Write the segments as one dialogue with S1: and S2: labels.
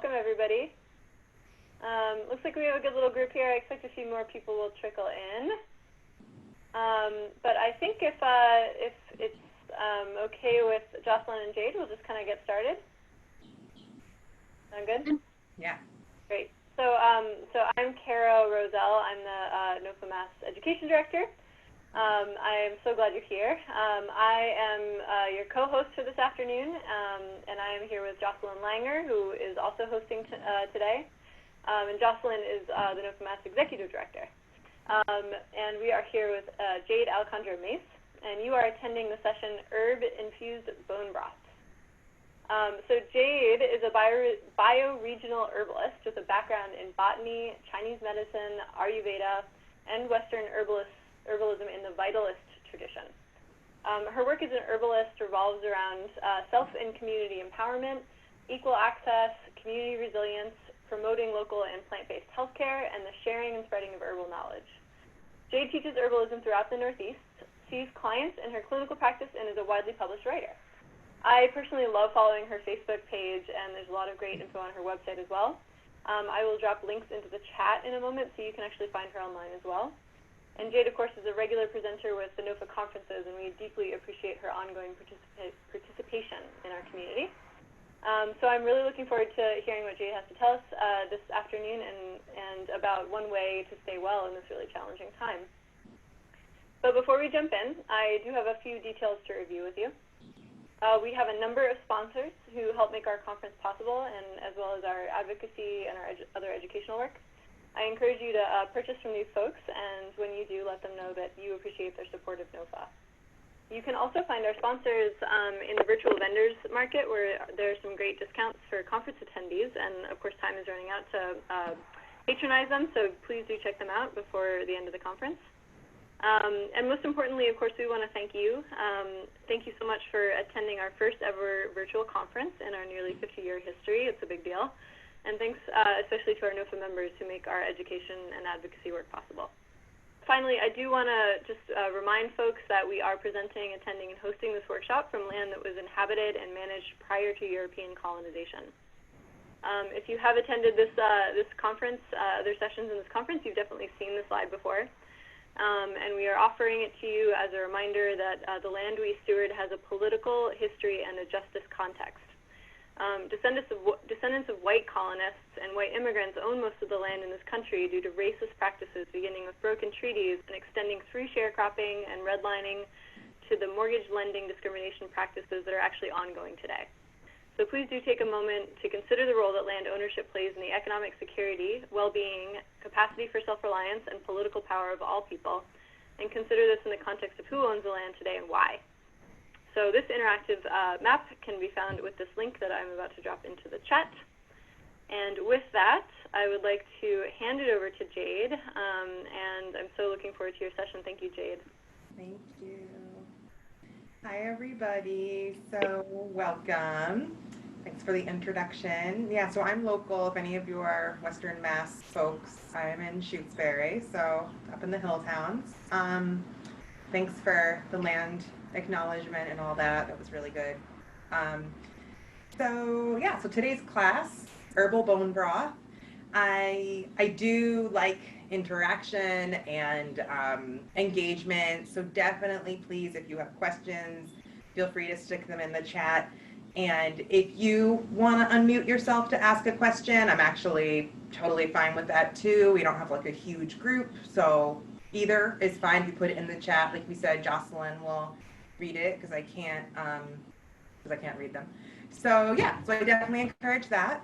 S1: welcome everybody. Looks like we have a good little group here. I expect a few more people will trickle in. But I think if it's okay with Jocelyn and Jade, we'll just kind of get started. Sound good?
S2: Yeah.
S1: Great. So I'm Kara Roselle. I'm the NOFA Mass Education Director. I am so glad you're here. I am your co-host for this afternoon, and I am here with Jocelyn Langer, who is also hosting today. And Jocelyn is the NOFA Mass Executive Director. And we are here with Jade Alicandro Mace, and you are attending the session Herb-Infused Bone Broth. So Jade is a bioregional herbalist with a background in botany, Chinese medicine, Ayurveda, and Western herbalism in the vitalist tradition. Her work as an herbalist revolves around self and community empowerment, equal access, community resilience, promoting local and plant-based healthcare, and the sharing and spreading of herbal knowledge. Jade teaches herbalism throughout the Northeast, sees clients in her clinical practice, and is a widely published writer. I personally love following her Facebook page, and there's a lot of great info on her website as well. I will drop links into the chat in a moment so you can actually find her online as well. And Jade, of course, is a regular presenter with the NOFA conferences, and we deeply appreciate her ongoing participation in our community. So I'm really looking forward to hearing what Jade has to tell us this afternoon and about one way to stay well in this really challenging time. But before we jump in, I do have a few details to review with you. We have a number of sponsors who help make our conference possible, and as well as our advocacy and our other educational work. I encourage you to purchase from these folks, and when you do, let them know that you appreciate their support of NOFA. You can also find our sponsors in the virtual vendors market, where there are some great discounts for conference attendees, and of course time is running out to patronize them, so please do check them out before the end of the conference. And most importantly, of course, we want to thank you. Thank you so much for attending our first ever virtual conference in our nearly 50-year history. It's a big deal. And thanks especially to our NOFA members who make our education and advocacy work possible. Finally, I do want to just remind folks that we are presenting, attending, and hosting this workshop from land that was inhabited and managed prior to European colonization. If you have attended this conference, other sessions in this conference, you've definitely seen this slide before. And we are offering it to you as a reminder that the land we steward has a political history and a justice context. Descendants of white colonists and white immigrants own most of the land in this country due to racist practices beginning with broken treaties and extending through sharecropping and redlining to the mortgage lending discrimination practices that are actually ongoing today. So please do take a moment to consider the role that land ownership plays in the economic security, well-being, capacity for self-reliance, and political power of all people, and consider this in the context of who owns the land today and why. So this interactive map can be found with this link that I'm about to drop into the chat. And with that, I would like to hand it over to Jade, and I'm so looking forward to your session. Thank you, Jade.
S2: Thank you. Hi, everybody. So welcome. Thanks for the introduction. Yeah, so I'm local. If any of you are Western Mass folks, I'm in Shutesbury, so up in the hill towns. Thanks for the land acknowledgement and all that. That was really good. So today's class, herbal bone broth. I do like interaction and engagement, so definitely please, if you have questions, feel free to stick them in the chat. And if you want to unmute yourself to ask a question, I'm actually totally fine with that too. We don't have like a huge group, so either is fine. If you put it in the chat, like we said, Jocelyn will read it because I can't read them. So yeah, so I definitely encourage that.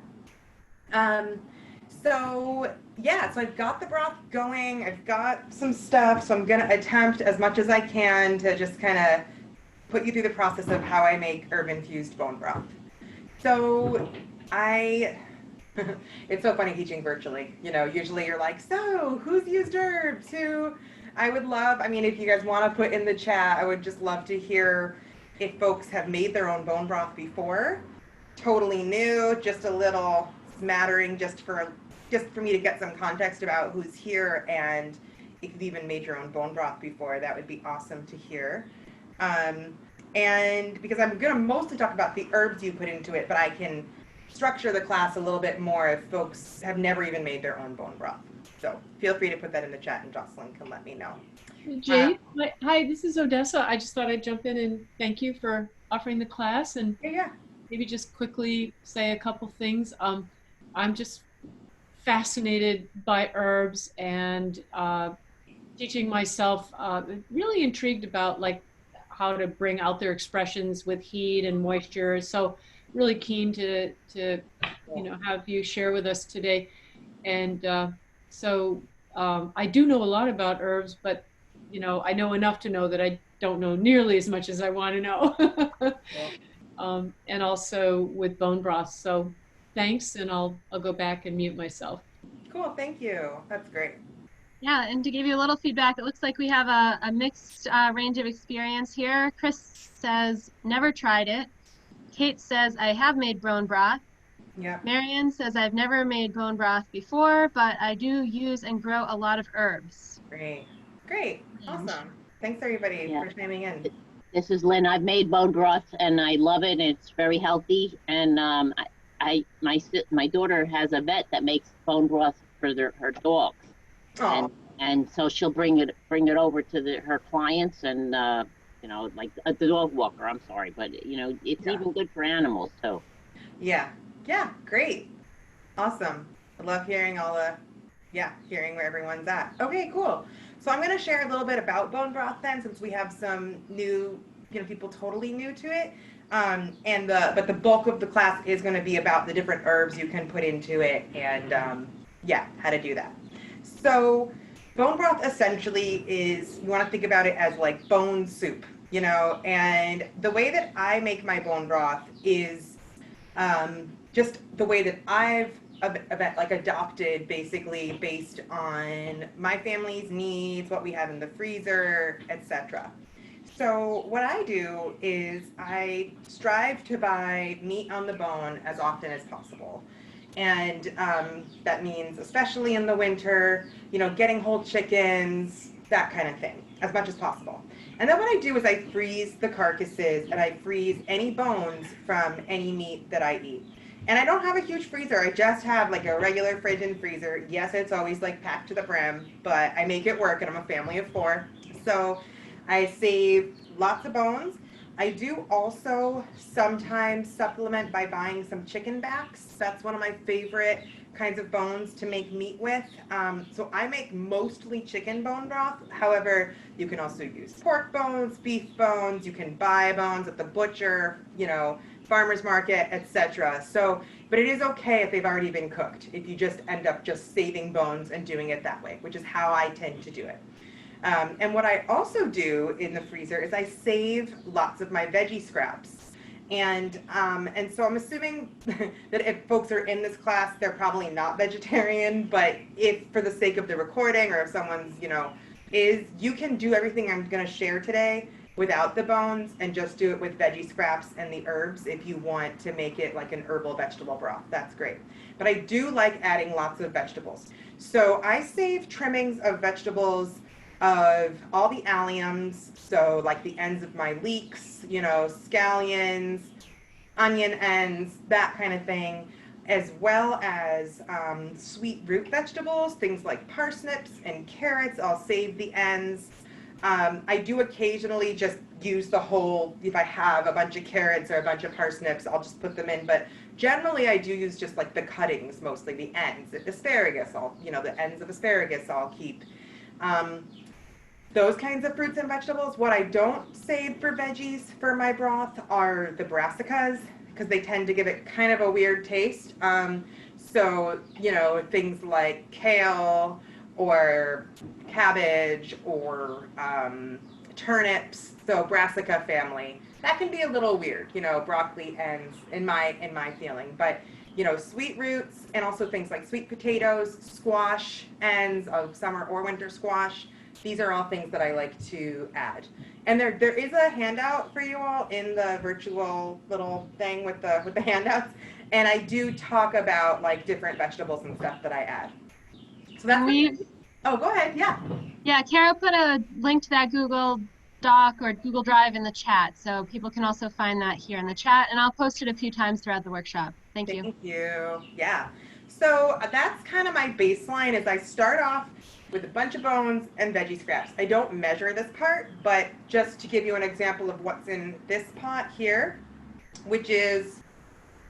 S2: So I've got the broth going. I've got some stuff, so I'm gonna attempt as much as I can to just kind of put you through the process of how I make herb-infused bone broth. So it's so funny teaching virtually. You know, usually you're like, so who's used herbs? I mean, if you guys want to put in the chat, I would just love to hear if folks have made their own bone broth before. Totally new, just a little smattering just for me to get some context about who's here, and if you've even made your own bone broth before, that would be awesome to hear. And because I'm going to mostly talk about the herbs you put into it, but I can structure the class a little bit more if folks have never even made their own bone broth. So feel free to put that in the chat and Jocelyn can let me know.
S3: Jade, hi, this is Odessa. I just thought I'd jump in and thank you for offering the class and maybe just quickly say a couple things. I'm just fascinated by herbs and teaching myself, really intrigued about like how to bring out their expressions with heat and moisture. So really keen to have you share with us today. And I do know a lot about herbs, but I know enough to know that I don't know nearly as much as I want to know. And also with bone broth. So thanks, and I'll go back and mute myself.
S2: Cool, thank you. That's great.
S4: Yeah, and to give you a little feedback, it looks like we have a mixed range of experience here. Chris says, never tried it. Kate says, I have made bone broth.
S2: Yeah.
S4: Marion says, I've never made bone broth before, but I do use and grow a lot of herbs.
S2: Great. Great. Awesome. Thanks everybody for chiming in.
S5: This is Lynn. I've made bone broth and I love it. It's very healthy. And my daughter has a vet that makes bone broth for her dogs. And so she'll bring it over to her clients and like the dog walker. I'm sorry, but it's even good for animals too.
S2: Yeah. Yeah. Great. Awesome. I love hearing hearing where everyone's at. Okay, cool. So I'm going to share a little bit about bone broth then, since we have some new, people totally new to it. But the bulk of the class is going to be about the different herbs you can put into it and how to do that. So bone broth essentially is, you want to think about it as like bone soup, and the way that I make my bone broth is just the way that I've adopted, basically based on my family's needs, what we have in the freezer, etc. So what I do is I strive to buy meat on the bone as often as possible. And that means, especially in the winter, getting whole chickens, that kind of thing, as much as possible. And then what I do is I freeze the carcasses and I freeze any bones from any meat that I eat. And I don't have a huge freezer. I just have like a regular fridge and freezer. Yes, it's always like packed to the brim, but I make it work and I'm a family of 4. So I save lots of bones. I do also sometimes supplement by buying some chicken backs. That's one of my favorite kinds of bones to make meat with. So I make mostly chicken bone broth. However, you can also use pork bones, beef bones. You can buy bones at the butcher, farmer's market, etc. So, but it is okay if they've already been cooked, if you just end up just saving bones and doing it that way, which is how I tend to do it. And what I also do in the freezer is I save lots of my veggie scraps. And so I'm assuming that if folks are in this class, they're probably not vegetarian, but if for the sake of the recording or if someone's, you can do everything I'm going to share today without the bones and just do it with veggie scraps and the herbs if you want to make it like an herbal vegetable broth. That's great. But I do like adding lots of vegetables. So I save trimmings of vegetables of all the alliums, so like the ends of my leeks, scallions, onion ends, that kind of thing, as well as sweet root vegetables, things like parsnips and carrots. I'll save the ends. I do occasionally just use the whole, if I have a bunch of carrots or a bunch of parsnips, I'll just put them in, but generally I do use just like the cuttings, mostly the ends. Asparagus, the ends of asparagus I'll keep. Those kinds of fruits and vegetables. What I don't save for veggies for my broth are the brassicas, because they tend to give it kind of a weird taste. So, things like kale or cabbage or turnips, so brassica family. That can be a little weird, broccoli ends in my feeling. But, sweet roots and also things like sweet potatoes, squash ends of summer or winter squash. These are all things that I like to add. And there is a handout for you all in the virtual little thing with the handouts. And I do talk about like different vegetables and stuff that I add. So that's
S4: go ahead.
S2: Yeah.
S4: Yeah, Kara put a link to that Google Doc or Google Drive in the chat, so people can also find that here in the chat, and I'll post it a few times throughout the workshop. Thank you.
S2: Thank you. Yeah. So that's kind of my baseline is I start off with a bunch of bones and veggie scraps. I don't measure this part, but just to give you an example of what's in this pot here, which is,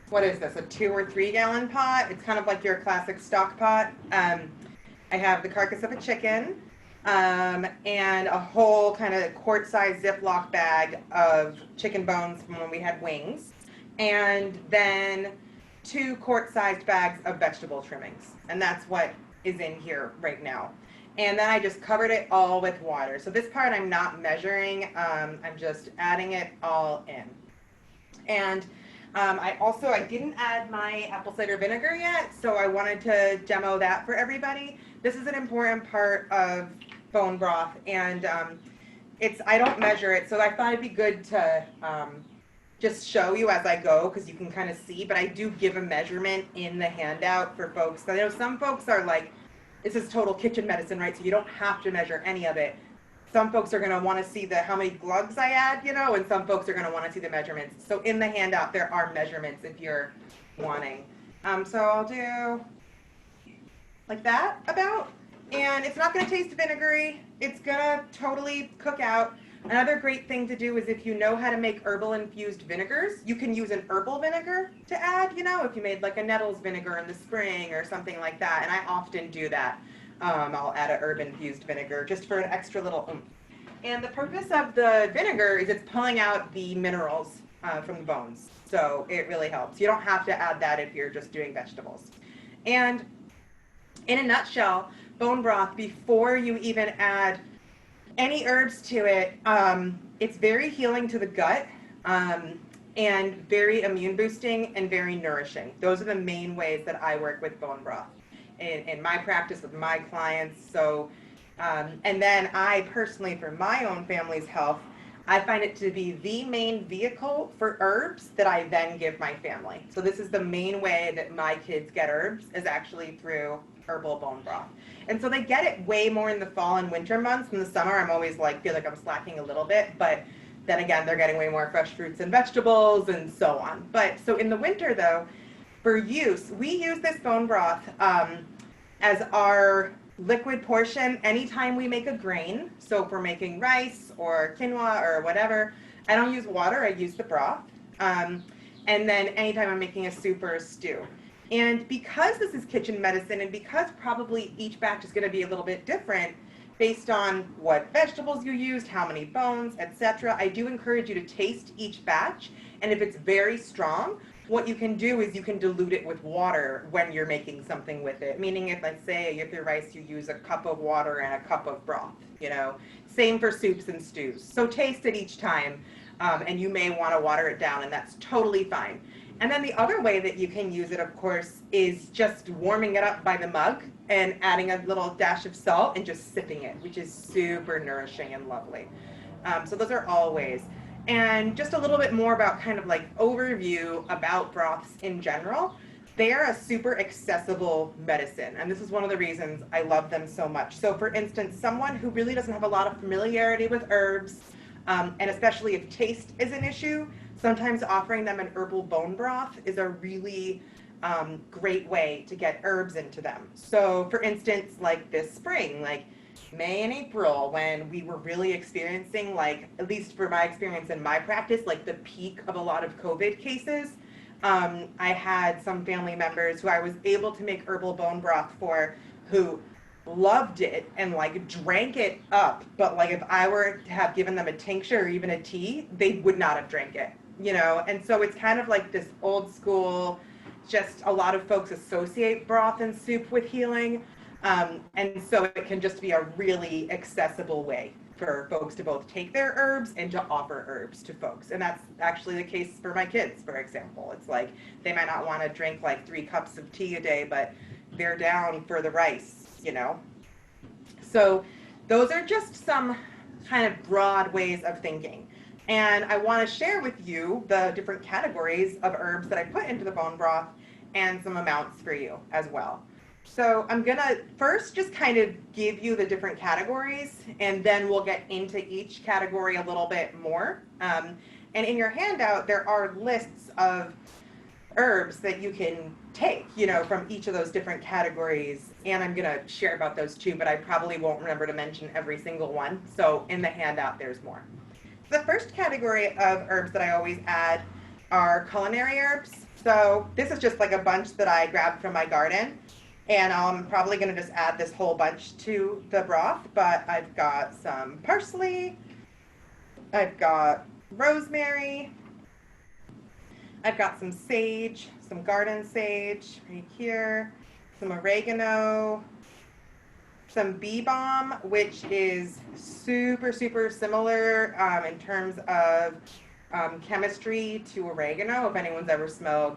S2: what is this, a 2 or 3 gallon pot? It's kind of like your classic stock pot. I have the carcass of a chicken and a whole kind of quart-sized Ziploc bag of chicken bones from when we had wings, and then 2 quart-sized bags of vegetable trimmings. And that's what is in here right now. And then I just covered it all with water. So this part I'm not measuring. I'm just adding it all in. And I didn't add my apple cider vinegar yet, so I wanted to demo that for everybody. This is an important part of bone broth, and I don't measure it, so I thought it'd be good to just show you as I go, because you can kind of see, but I do give a measurement in the handout for folks. So I know some folks are like, this is total kitchen medicine, right? So you don't have to measure any of it. Some folks are going to want to see how many glugs I add, and some folks are going to want to see the measurements. So in the handout, there are measurements if you're wanting. So I'll do like that about, and it's not going to taste vinegary. It's going to totally cook out. Another great thing to do is if you know how to make herbal-infused vinegars, you can use an herbal vinegar to add, if you made like a nettles vinegar in the spring or something like that, and I often do that. I'll add a herb-infused vinegar just for an extra little oomph. And the purpose of the vinegar is it's pulling out the minerals from the bones, so it really helps. You don't have to add that if you're just doing vegetables. And in a nutshell, bone broth, before you even add any herbs to it, it's very healing to the gut and very immune boosting and very nourishing. Those are the main ways that I work with bone broth in my practice with my clients. So, and then I personally, for my own family's health, I find it to be the main vehicle for herbs that I then give my family. So this is the main way that my kids get herbs, is actually through herbal bone broth. And so they get it way more in the fall and winter months. In the summer, I'm always feel like I'm slacking a little bit, but then again, they're getting way more fresh fruits and vegetables and so on. But so in the winter though, for use, we use this bone broth as our liquid portion anytime we make a grain. So if we're making rice or quinoa or whatever, I don't use water, I use the broth. And then anytime I'm making a soup or a stew. And because this is kitchen medicine, and because probably each batch is going to be a little bit different based on what vegetables you used, how many bones, etc., I do encourage you to taste each batch. And if it's very strong, what you can do is you can dilute it with water when you're making something with it. Meaning if, let's say, if your rice, you use a cup of water and a cup of broth, Same for soups and stews. So taste it each time, and you may want to water it down, and that's totally fine. And then the other way that you can use it, of course, is just warming it up by the mug and adding a little dash of salt and just sipping it, which is super nourishing and lovely. So those are all ways. And just a little bit more about kind of overview about broths in general. They are a super accessible medicine, and this is one of the reasons I love them so much. So for instance, someone who really doesn't have a lot of familiarity with herbs, and especially if taste is an issue, sometimes offering them an herbal bone broth is a really great way to get herbs into them. So for instance, this spring, May and April, when we were really experiencing, at least for my experience in my practice, the peak of a lot of COVID cases, I had some family members who I was able to make herbal bone broth for who loved it and drank it up. But if I were to have given them a tincture or even a tea, they would not have drank it, And so it's kind of this old school, just a lot of folks associate broth and soup with healing. And so it can just be a really accessible way for folks to both take their herbs and to offer herbs to folks. And that's actually the case for my kids, for example. It's they might not want to drink 3 cups of tea a day, but they're down for the rice, So those are just some kind of broad ways of thinking. And I want to share with you the different categories of herbs that I put into the bone broth and some amounts for you as well. So I'm gonna first just kind of give you the different categories, and then we'll get into each category a little bit more. And in your handout, there are lists of herbs that you can take, from each of those different categories. And I'm gonna share about those too, but I probably won't remember to mention every single one. So in the handout, there's more. The first category of herbs that I always add are culinary herbs. So this is just like a bunch that I grabbed from my garden. And I'm probably going to just add this whole bunch to the broth, but I've got some parsley, I've got rosemary, I've got some sage, some garden sage right here, some oregano, some bee balm, which is super, super similar in terms of chemistry to oregano. If anyone's ever smelled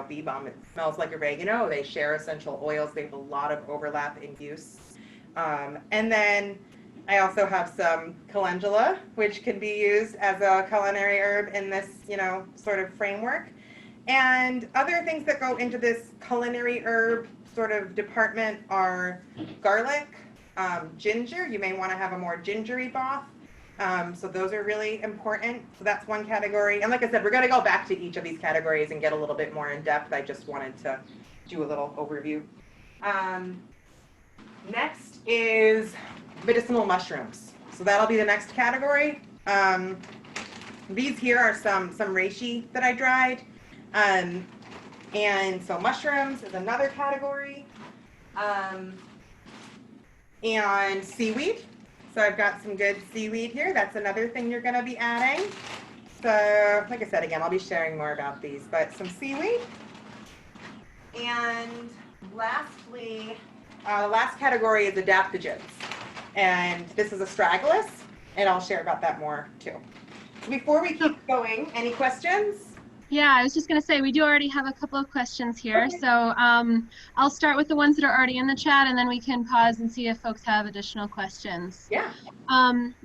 S2: bee balm, it smells like oregano. They share essential oils. They have a lot of overlap in use. And then I also have some calendula, which can be used as a culinary herb in this, sort of framework. And other things that go into this culinary herb sort of department are garlic, ginger. You may want to have a more gingery broth. So those are really important. So that's one category. And like I said, we're going to go back to each of these categories and get a little bit more in depth. I just wanted to do a little overview. Next is medicinal mushrooms. So that'll be the next category. These here are some reishi that I dried. And so mushrooms is another category. And seaweed. So I've got some good seaweed here. That's another thing you're going to be adding. So like I said, again, I'll be sharing more about these, but some seaweed. And lastly, the last category is adaptogens. And this is Astragalus, and I'll share about that more too. Before we keep going, any questions?
S4: Yeah, I was just going to say, we do already have a couple of questions here. Okay. So I'll start with the ones that are already in the chat, and then we can pause and see if folks have additional questions.
S2: Yeah.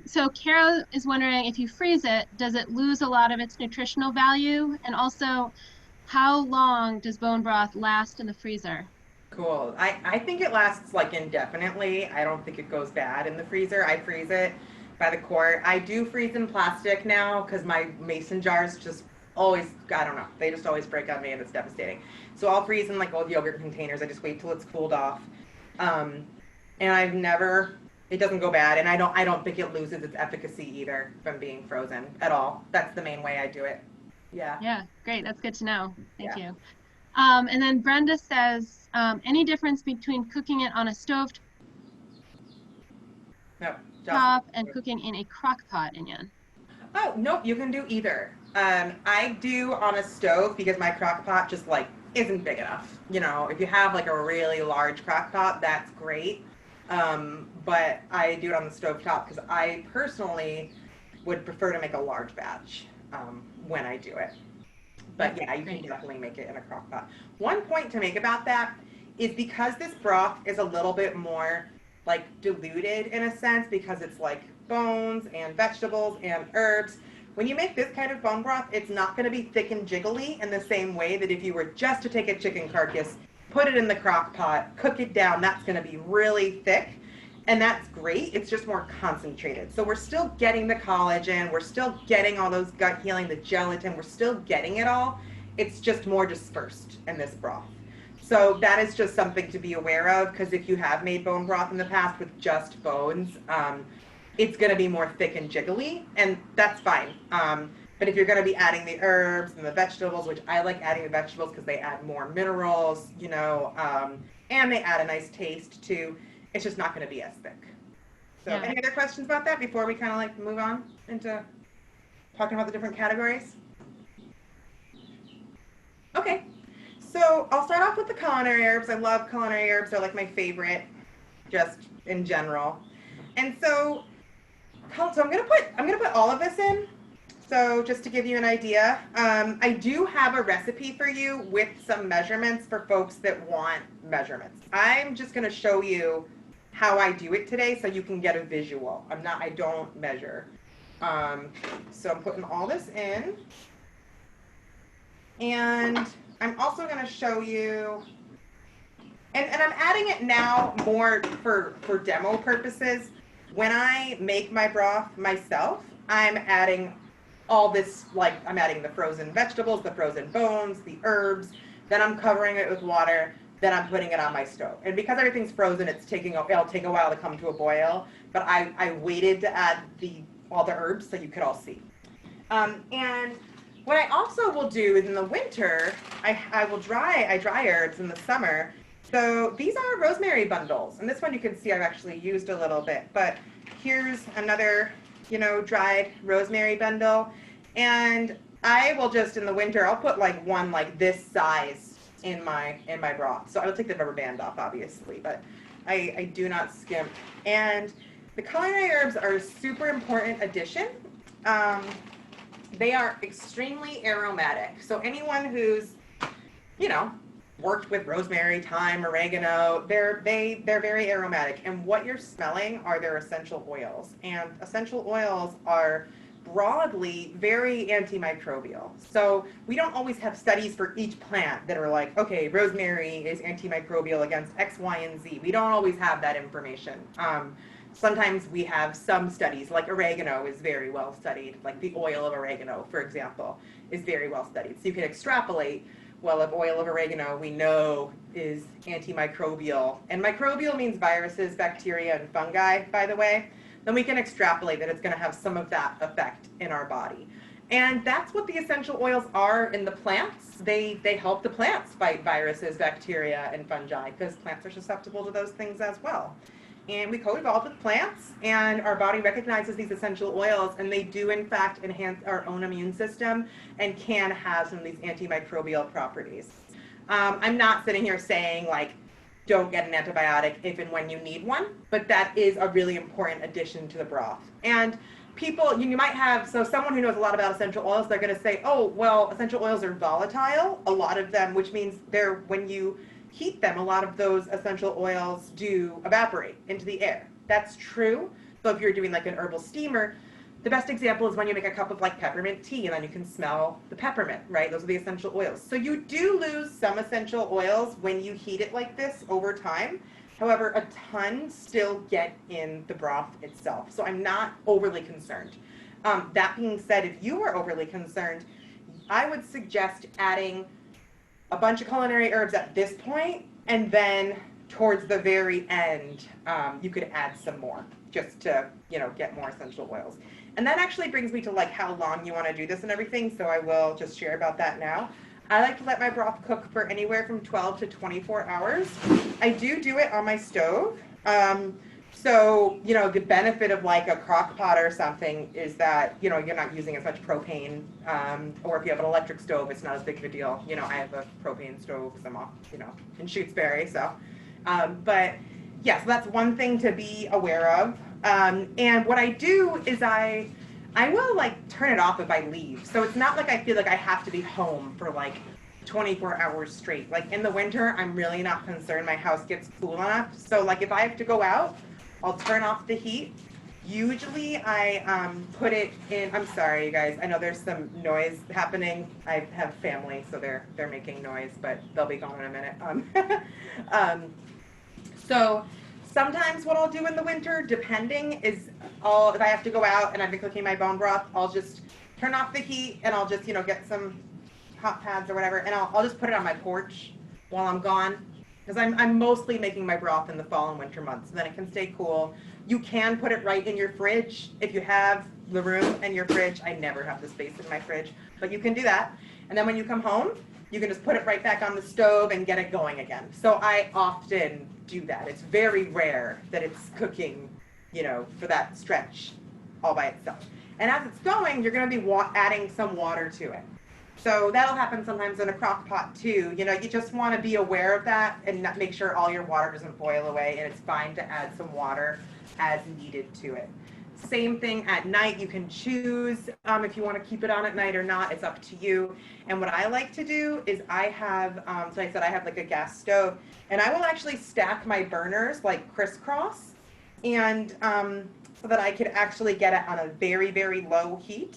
S4: So Kara is wondering, if you freeze it, does it lose a lot of its nutritional value? And also, how long does bone broth last in the freezer?
S2: Cool. I think it lasts like indefinitely. I don't think it goes bad in the freezer. I freeze it by the quart. I do freeze in plastic now because my mason jars just always, I don't know, they just always break on me and it's devastating. So I'll freeze in like old yogurt containers. I just wait till it's cooled off. And I've never, it doesn't go bad, and I don't think it loses its efficacy either from being frozen at all. That's the main way I do it. Yeah.
S4: Yeah, great. That's good to know. Thank you. And then Brenda says, any difference between cooking it on a stove top and cooking in a crock pot, Inyan?
S2: Oh, no, you can do either. I do on a stove because my crock pot just like isn't big enough. If you have like a really large crock pot, that's great. But I do it on the stove top because I personally would prefer to make a large batch when I do it. But yeah, you can definitely make it in a crock pot. One point to make about that is because this broth is a little bit more like diluted in a sense, because it's like bones and vegetables and herbs. When you make this kind of bone broth, it's not going to be thick and jiggly in the same way that if you were just to take a chicken carcass, put it in the crock pot, cook it down, that's going to be really thick. And that's great. It's just more concentrated. So we're still getting the collagen. We're still getting all those gut healing, the gelatin. We're still getting it all. It's just more dispersed in this broth. So that is just something to be aware of, because if you have made bone broth in the past with just bones, it's going to be more thick and jiggly, and that's fine. But if you're going to be adding the herbs and the vegetables, which I like adding the vegetables because they add more minerals, and they add a nice taste too, it's just not going to be as thick. So any other questions about that before we kind of like move on into talking about the different categories? Okay, so I'll start off with the culinary herbs. I love culinary herbs. They're like my favorite, just in general. And so I'm gonna put all of this in. So just to give you an idea, I do have a recipe for you with some measurements for folks that want measurements. I'm just gonna show you how I do it today so you can get a visual. I don't measure. So I'm putting all this in. And I'm also gonna show you And I'm adding it now more for demo purposes. When I make my broth myself, I'm adding all this, like I'm adding the frozen vegetables, the frozen bones, the herbs, then I'm covering it with water, then I'm putting it on my stove. And because everything's frozen, it'll take a while to come to a boil, but I waited to add all the herbs so you could all see. And what I also will do is in the winter, I dry herbs in the summer. So these are rosemary bundles, and this one you can see I've actually used a little bit, but here's another, dried rosemary bundle. And I will just, in the winter, I'll put like one like this size in my broth. So I will take the rubber band off, obviously, but I do not skimp. And the culinary herbs are a super important addition. They are extremely aromatic. So anyone who's, worked with rosemary, thyme, oregano, they're very aromatic. And what you're smelling are their essential oils. And essential oils are broadly very antimicrobial. So we don't always have studies for each plant that are like, okay, rosemary is antimicrobial against X, Y, and Z. We don't always have that information. Sometimes we have some studies, like oregano is very well studied, like the oil of oregano, for example, is very well studied. So you can extrapolate, well, if oil of oregano we know is antimicrobial, and microbial means viruses, bacteria, and fungi, by the way, then we can extrapolate that it's going to have some of that effect in our body. And that's what the essential oils are in the plants. They help the plants fight viruses, bacteria, and fungi, because plants are susceptible to those things as well. And we co-evolved with plants, and our body recognizes these essential oils, and they do in fact enhance our own immune system and can have some of these antimicrobial properties. I'm not sitting here saying like, don't get an antibiotic if and when you need one, but that is a really important addition to the broth. And people, you might have, so someone who knows a lot about essential oils, they're going to say, oh, well, essential oils are volatile, a lot of them, which means when you heat them, a lot of those essential oils do evaporate into the air. That's true. So if you're doing like an herbal steamer, the best example is when you make a cup of like peppermint tea and then you can smell the peppermint, right? Those are the essential oils. So you do lose some essential oils when you heat it like this over time. However, a ton still get in the broth itself. So I'm not overly concerned. That being said, if you are overly concerned, I would suggest adding a bunch of culinary herbs at this point, and then towards the very end, you could add some more just to, get more essential oils. And that actually brings me to like how long you want to do this and everything, so I will just share about that now. I like to let my broth cook for anywhere from 12 to 24 hours. I do it on my stove. So, the benefit of like a crock pot or something is that, you're not using as much propane, or if you have an electric stove, it's not as big of a deal. I have a propane stove because I'm off, in Shutesbury, so. But yeah, so that's one thing to be aware of. And what I do is I will like turn it off if I leave. So it's not like I feel like I have to be home for like 24 hours straight. Like in the winter, I'm really not concerned. My house gets cool enough. So like if I have to go out, I'll turn off the heat. Usually I put it in, I'm sorry you guys, I know there's some noise happening. I have family, so they're making noise, but they'll be gone in a minute. So sometimes what I'll do in the winter, depending, is if I have to go out and I've been cooking my bone broth, I'll just turn off the heat and I'll just, get some hot pads or whatever, and I'll just put it on my porch while I'm gone. Because I'm mostly making my broth in the fall and winter months, so then it can stay cool. You can put it right in your fridge if you have the room and your fridge. I never have the space in my fridge, but you can do that. And then when you come home, you can just put it right back on the stove and get it going again. So I often do that. It's very rare that it's cooking, for that stretch all by itself. And as it's going, you're going to be adding some water to it. So that'll happen sometimes in a crock pot too. You just want to be aware of that and make sure all your water doesn't boil away, and it's fine to add some water as needed to it. Same thing at night. You can choose if you want to keep it on at night or not. It's up to you. And what I like to do is I have, so I said I have like a gas stove, and I will actually stack my burners like crisscross, and so that I could actually get it on a very, very low heat.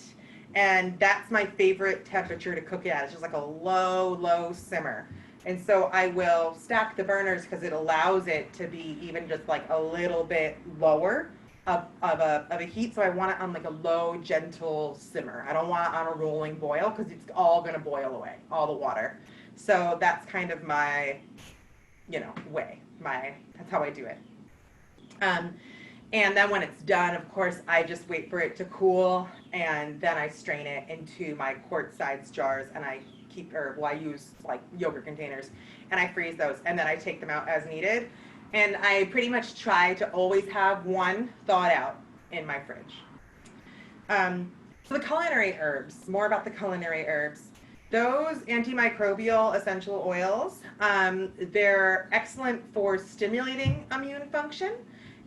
S2: And that's my favorite temperature to cook it at. It's just like a low, low simmer. And so I will stack the burners because it allows it to be even just like a little bit lower of a heat. So I want it on like a low, gentle simmer. I don't want it on a rolling boil because it's all going to boil away, all the water. So that's kind of my, way. That's how I do it. And then when it's done, of course, I just wait for it to cool, and then I strain it into my quart-sized jars, and I use like yogurt containers, and I freeze those, and then I take them out as needed. And I pretty much try to always have one thawed out in my fridge. So the culinary herbs, more about the culinary herbs. Those antimicrobial essential oils, they're excellent for stimulating immune function,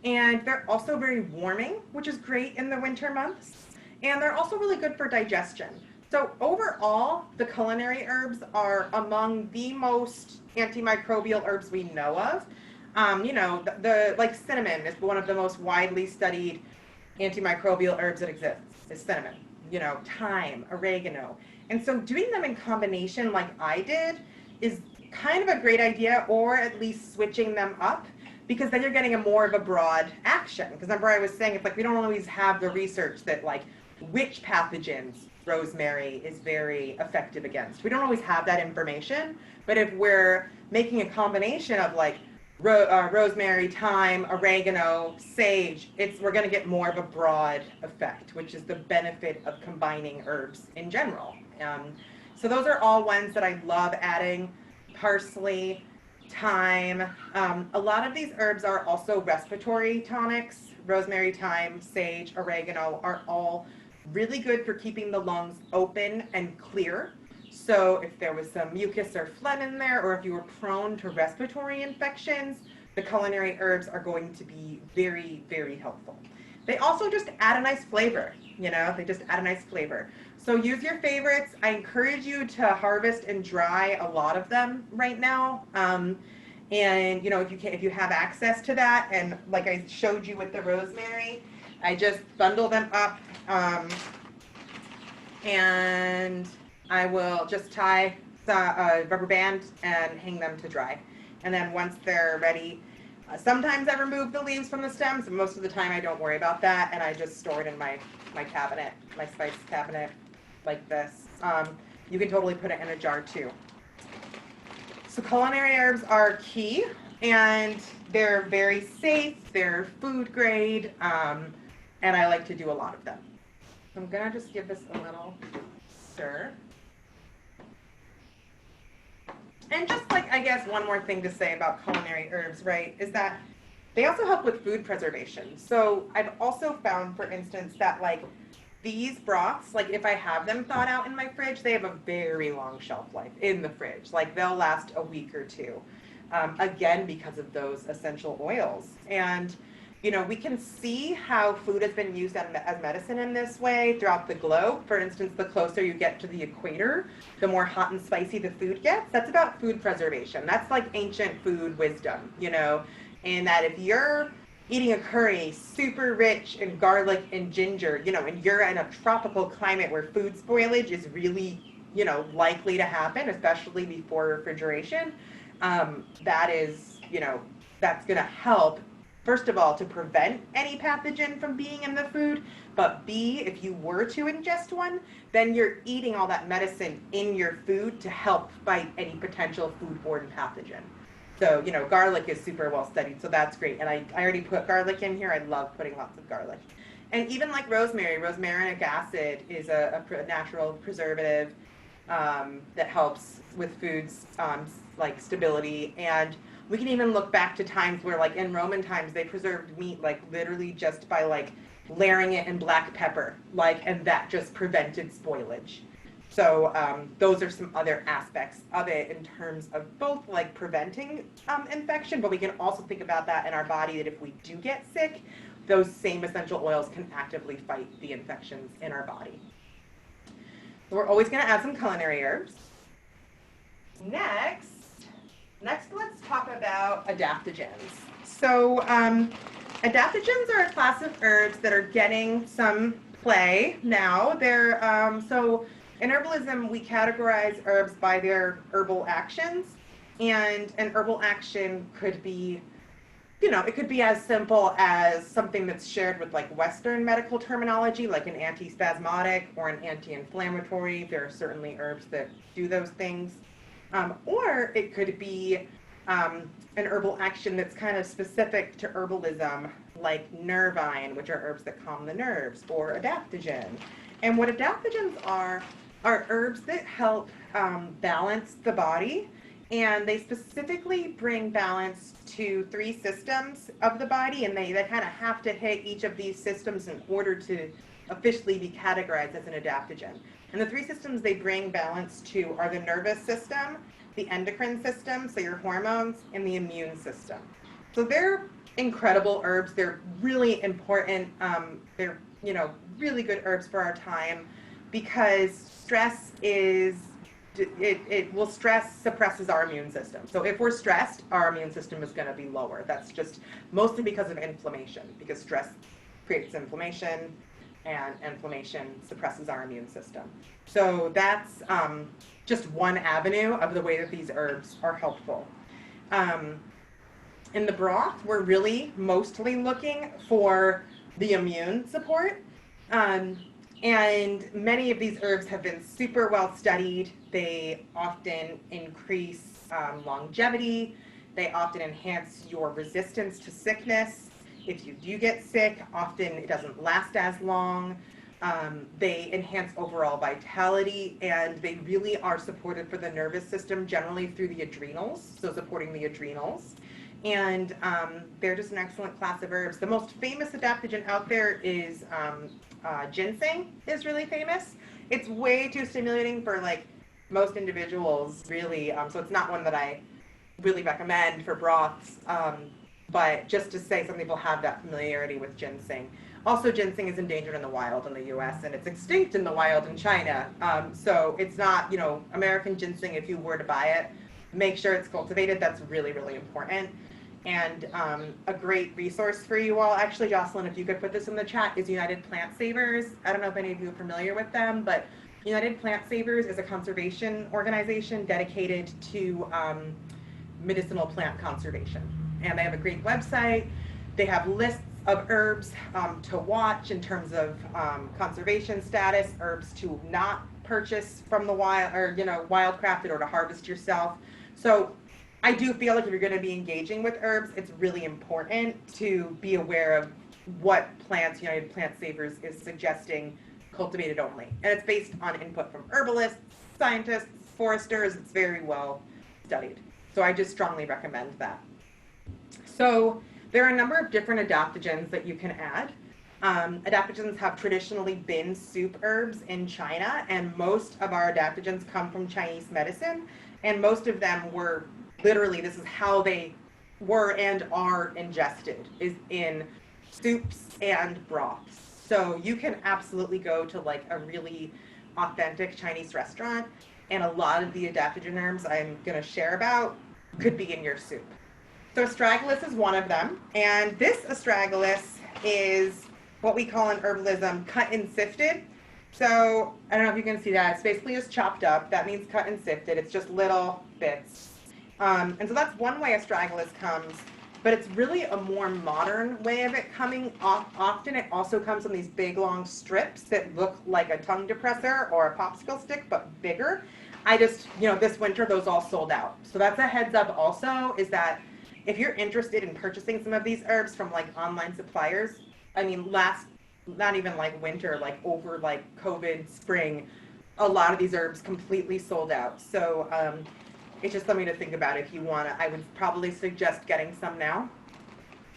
S2: and they're also very warming, which is great in the winter months. And they're also really good for digestion. So overall, the culinary herbs are among the most antimicrobial herbs we know of. Like cinnamon is one of the most widely studied antimicrobial herbs that exists, is cinnamon. Thyme, oregano. And so doing them in combination like I did is kind of a great idea, or at least switching them up, because then you're getting more of a broad action. Because remember I was saying, it's like we don't always have the research that like which pathogens rosemary is very effective against. We don't always have that information, but if we're making a combination of like rosemary, thyme, oregano, sage, we're going to get more of a broad effect, which is the benefit of combining herbs in general. So those are all ones that I love adding. Parsley, thyme. A lot of these herbs are also respiratory tonics. Rosemary, thyme, sage, oregano are all really good for keeping the lungs open and clear. So if there was some mucus or phlegm in there, or if you were prone to respiratory infections, the culinary herbs are going to be very, very helpful. They also just add a nice flavor, they just add a nice flavor. So use your favorites. I encourage you to harvest and dry a lot of them right now. And if you have access to that, and like I showed you with the rosemary, I just bundle them up, and I will just tie a rubber band and hang them to dry. And then once they're ready, sometimes I remove the leaves from the stems, but most of the time I don't worry about that, and I just store it in my cabinet, my spice cabinet, like this. You can totally put it in a jar too. So culinary herbs are key, and they're very safe, they're food grade, and I like to do a lot of them. So I'm gonna just give this a little stir. And just like, I guess one more thing to say about culinary herbs, right, is that they also help with food preservation. So I've also found, for instance, that like these broths, like if I have them thawed out in my fridge, they have a very long shelf life in the fridge. Like they'll last a week or two, again, because of those essential oils. And we can see how food has been used as medicine in this way throughout the globe. For instance, the closer you get to the equator, the more hot and spicy the food gets. That's about food preservation. That's like ancient food wisdom, and that if you're eating a curry super rich in garlic and ginger, and you're in a tropical climate where food spoilage is really, likely to happen, especially before refrigeration, that is, that's going to help. First of all, to prevent any pathogen from being in the food, but B, if you were to ingest one, then you're eating all that medicine in your food to help fight any potential foodborne pathogen. So, garlic is super well studied, so that's great. And I already put garlic in here. I love putting lots of garlic. And even like rosemary, rosmarinic acid is a natural preservative that helps with foods like stability. And we can even look back to times where, like in Roman times, they preserved meat like literally just by like layering it in black pepper, and that just prevented spoilage. So those are some other aspects of it in terms of both like preventing infection, but we can also think about that in our body, that if we do get sick, those same essential oils can actively fight the infections in our body. So we're always going to add some culinary herbs. Next, let's talk about adaptogens. So adaptogens are a class of herbs that are getting some play now. They're so in herbalism, we categorize herbs by their herbal actions. And an herbal action could be, you know, it could be as simple as something that's shared with like Western medical terminology, like an antispasmodic or an anti-inflammatory. There are certainly herbs that do those things. Or it could be an herbal action that's kind of specific to herbalism, like nervine, which are herbs that calm the nerves, or adaptogen. And what adaptogens are herbs that help balance the body. And they specifically bring balance to 3 systems of the body, and they kind of have to hit each of these systems in order to officially be categorized as an adaptogen. And the 3 systems they bring balance to are the nervous system, the endocrine system, so your hormones, and the immune system. So they're incredible herbs. They're really important. They're, you know, really good herbs for our time, because stress suppresses our immune system. So if we're stressed, our immune system is going to be lower. That's just mostly because of inflammation, because stress creates inflammation, and inflammation suppresses our immune system. So that's just one avenue of the way that these herbs are helpful. In the broth, we're really mostly looking for the immune support. And many of these herbs have been super well studied. They often increase longevity. They often enhance your resistance to sickness. If you do get sick, often it doesn't last as long. They enhance overall vitality, and they really are supported for the nervous system, generally through the adrenals, so supporting the adrenals. And they're just an excellent class of herbs. The most famous adaptogen out there is ginseng is really famous. It's way too stimulating for like most individuals, really. So it's not one that I really recommend for broths. But just to say, some people have that familiarity with ginseng. Also, ginseng is endangered in the wild in the U.S. and it's extinct in the wild in China. So it's not, you know, American ginseng. If you were to buy it, make sure it's cultivated. That's really, really important. And a great resource for you all, actually, Jocelyn, if you could put this in the chat, is United Plant Savers. I don't know if any of you are familiar with them, but United Plant Savers is a conservation organization dedicated to medicinal plant conservation. And they have a great website. They have lists of herbs to watch in terms of conservation status, herbs to not purchase from the wild, or, you know, wildcrafted, or to harvest yourself. So I do feel like if you're going to be engaging with herbs, it's really important to be aware of what plants United Plant Savers is suggesting cultivated only. And it's based on input from herbalists, scientists, foresters. It's very well studied. So I just strongly recommend that. So there are a number of different adaptogens that you can add. Adaptogens have traditionally been soup herbs in China, and most of our adaptogens come from Chinese medicine, and most of them were literally, this is how they were and are ingested, is in soups and broths. So you can absolutely go to like a really authentic Chinese restaurant, and a lot of the adaptogen herbs I'm going to share about could be in your soup. So Astragalus is one of them, and this Astragalus is what we call in herbalism cut and sifted. So I don't know if you can see that. It's basically just chopped up. That means cut and sifted. It's just little bits. And so that's one way Astragalus comes, but it's really a more modern way of it coming. Often it also comes in these big long strips that look like a tongue depressor or a popsicle stick, but bigger. I just, you know, this winter those all sold out. So that's a heads up also, is that if you're interested in purchasing some of these herbs from like online suppliers, I mean, not even like winter, like over like COVID spring, a lot of these herbs completely sold out. So it's just something to think about if you want to. I would probably suggest getting some now.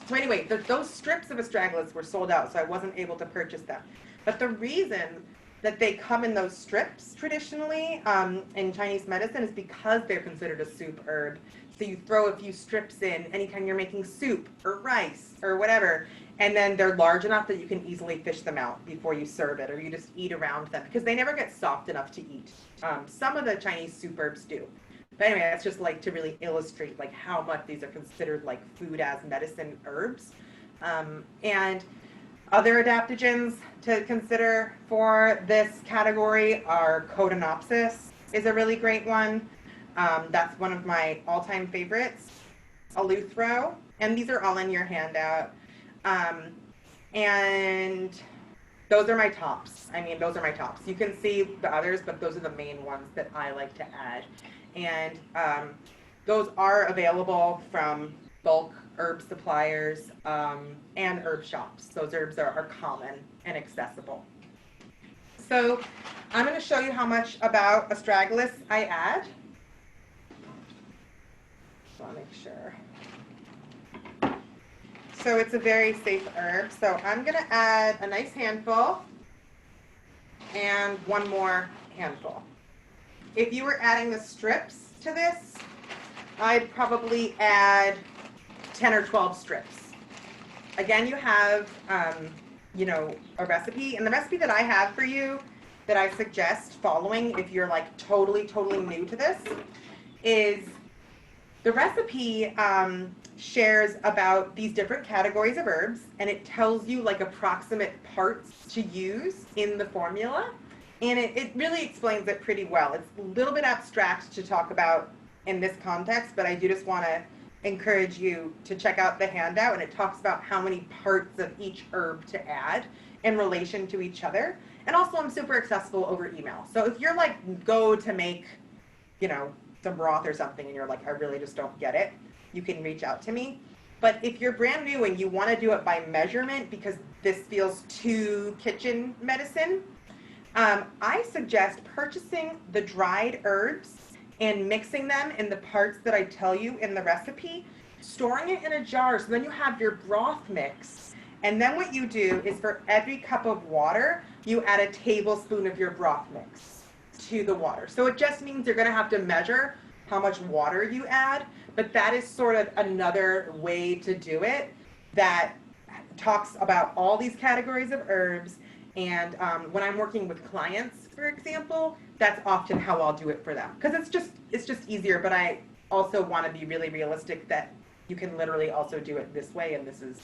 S2: So anyway, those strips of Astragalus were sold out, so I wasn't able to purchase them. But the reason that they come in those strips traditionally in Chinese medicine is because they're considered a soup herb. So you throw a few strips in anytime you're making soup or rice or whatever, and then they're large enough that you can easily fish them out before you serve it, or you just eat around them, because they never get soft enough to eat. Some of the Chinese soup herbs do. But anyway, that's just like to really illustrate like how much these are considered like food as medicine herbs. And other adaptogens to consider for this category are Codonopsis is a really great one. That's one of my all-time favorites. Eleuthero, and these are all in your handout. And those are my tops. I mean, those are my tops. You can see the others, but those are the main ones that I like to add. And those are available from bulk herb suppliers and herb shops. Those herbs are common and accessible. So I'm going to show you how much about Astragalus I add. So I'll make sure. So it's a very safe herb. So I'm going to add a nice handful and one more handful. If you were adding the strips to this, I'd probably add 10 or 12 strips. Again, you have, you know, a recipe, and the recipe that I have for you that I suggest following if you're like totally new to this is the recipe shares about these different categories of herbs, and it tells you like approximate parts to use in the formula, and it really explains it pretty well. It's a little bit abstract to talk about in this context, but I do just want to encourage you to check out the handout, and it talks about how many parts of each herb to add in relation to each other. And also I'm super accessible over email. So if you're like, go to make, you know, some broth or something and you're like, I really just don't get it, you can reach out to me. But if you're brand new and you want to do it by measurement because this feels too kitchen medicine, I suggest purchasing the dried herbs and mixing them in the parts that I tell you in the recipe, storing it in a jar so then you have your broth mix. And then what you do is for every cup of water, you add a tablespoon of your broth mix to the water. So it just means you're gonna have to measure how much water you add, but that is sort of another way to do it that talks about all these categories of herbs. And when I'm working with clients, for example, that's often how I'll do it for them, because it's just easier. But I also want to be really realistic that you can literally also do it this way, and this is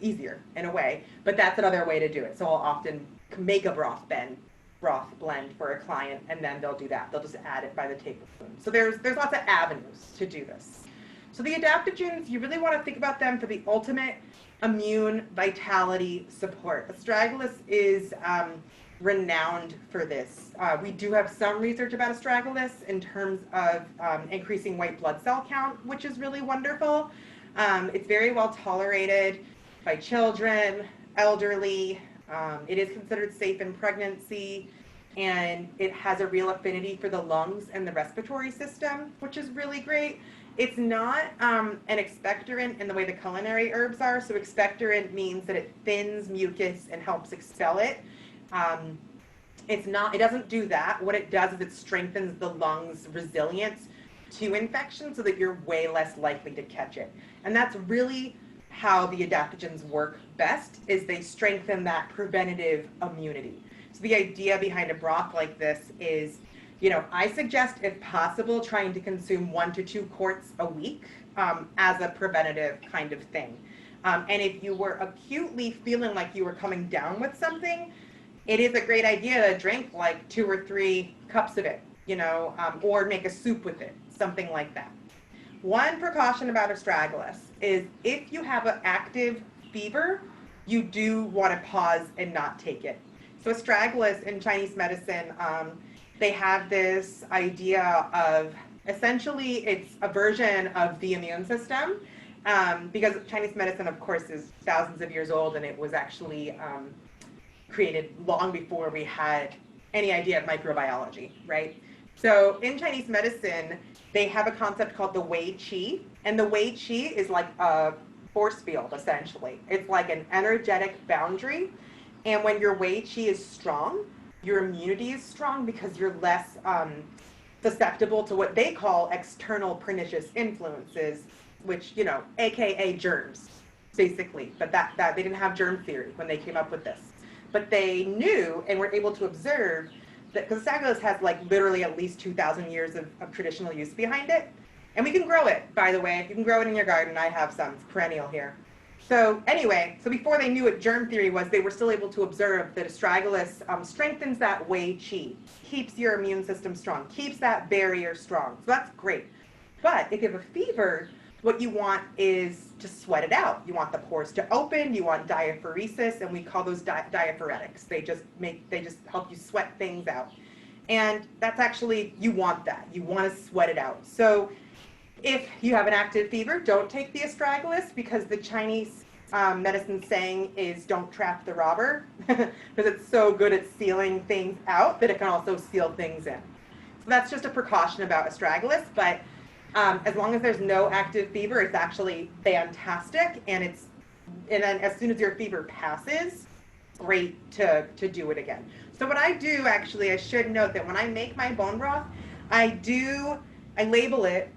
S2: easier in a way. But that's another way to do it. So I'll often make a broth blend for a client, and then they'll do that. They'll just add it by the tablespoon. So there's lots of avenues to do this. So the adaptogens, you really want to think about them for the ultimate immune vitality support. Astragalus is renowned for this. We do have some research about Astragalus in terms of increasing white blood cell count, which is really wonderful. It's very well tolerated by children, elderly. It is considered safe in pregnancy, and it has a real affinity for the lungs and the respiratory system, which is really great. It's not an expectorant in the way the culinary herbs are. So expectorant means that it thins mucus and helps expel it. It doesn't do that. What it does is it strengthens the lungs' resilience to infection so that you're way less likely to catch it. And that's really how the adaptogens work best, is they strengthen that preventative immunity. So the idea behind a broth like this is, you know, I suggest, if possible, trying to consume 1 to 2 quarts a week as a preventative kind of thing. And if you were acutely feeling like you were coming down with something, it is a great idea to drink like 2 or 3 cups of it, you know, or make a soup with it, something like that. One precaution about Astragalus is if you have an active fever, you do want to pause and not take it. So Astragalus in Chinese medicine, they have this idea of, essentially, it's a version of the immune system, because Chinese medicine, of course, is thousands of years old, and it was actually created long before we had any idea of microbiology, right? So in Chinese medicine, they have a concept called the Wei Qi, and the Wei Qi is like a force field, essentially. It's like an energetic boundary, and when your Wei Qi is strong, your immunity is strong because you're less susceptible to what they call external pernicious influences, which, you know, AKA germs, basically. But that they didn't have germ theory when they came up with this. But they knew and were able to observe that, because Astragalus has like literally at least 2,000 years of traditional use behind it. And we can grow it, by the way. You can grow it in your garden. I have some. It's perennial here. So anyway, so before they knew what germ theory was, they were still able to observe that astragalus strengthens that Wei qi, keeps your immune system strong, keeps that barrier strong. So that's great. But if you have a fever, what you want is to sweat it out. You want the pores to open, you want diaphoresis, and we call those diaphoretics. They just help you sweat things out. And that's actually, you want that. You want to sweat it out. So if you have an active fever, don't take the astragalus, because the Chinese medicine saying is don't trap the robber, because it's so good at sealing things out that it can also seal things in. So that's just a precaution about astragalus, but as long as there's no active fever, it's actually fantastic, and then as soon as your fever passes, great to do it again. So what I do, actually, I should note that when I make my bone broth, I label it,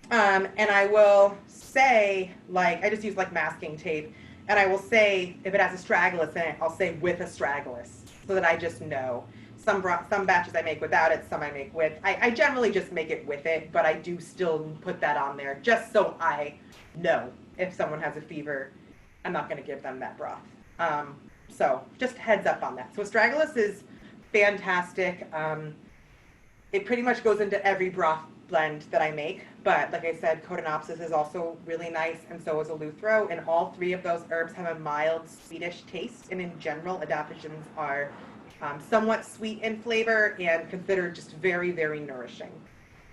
S2: and I will say, like, I just use like masking tape, and I will say if it has astragalus in it, I'll say with astragalus, so that I just know. Some batches I make without it, some I make with. I generally just make it with it, but I do still put that on there just so I know if someone has a fever, I'm not going to give them that broth. So just heads up on that. So astragalus is fantastic. It pretty much goes into every broth blend that I make, but like I said, Codonopsis is also really nice, and so is Eleuthero, and all three of those herbs have a mild sweetish taste, and in general, adaptogens are somewhat sweet in flavor and considered just very, very nourishing.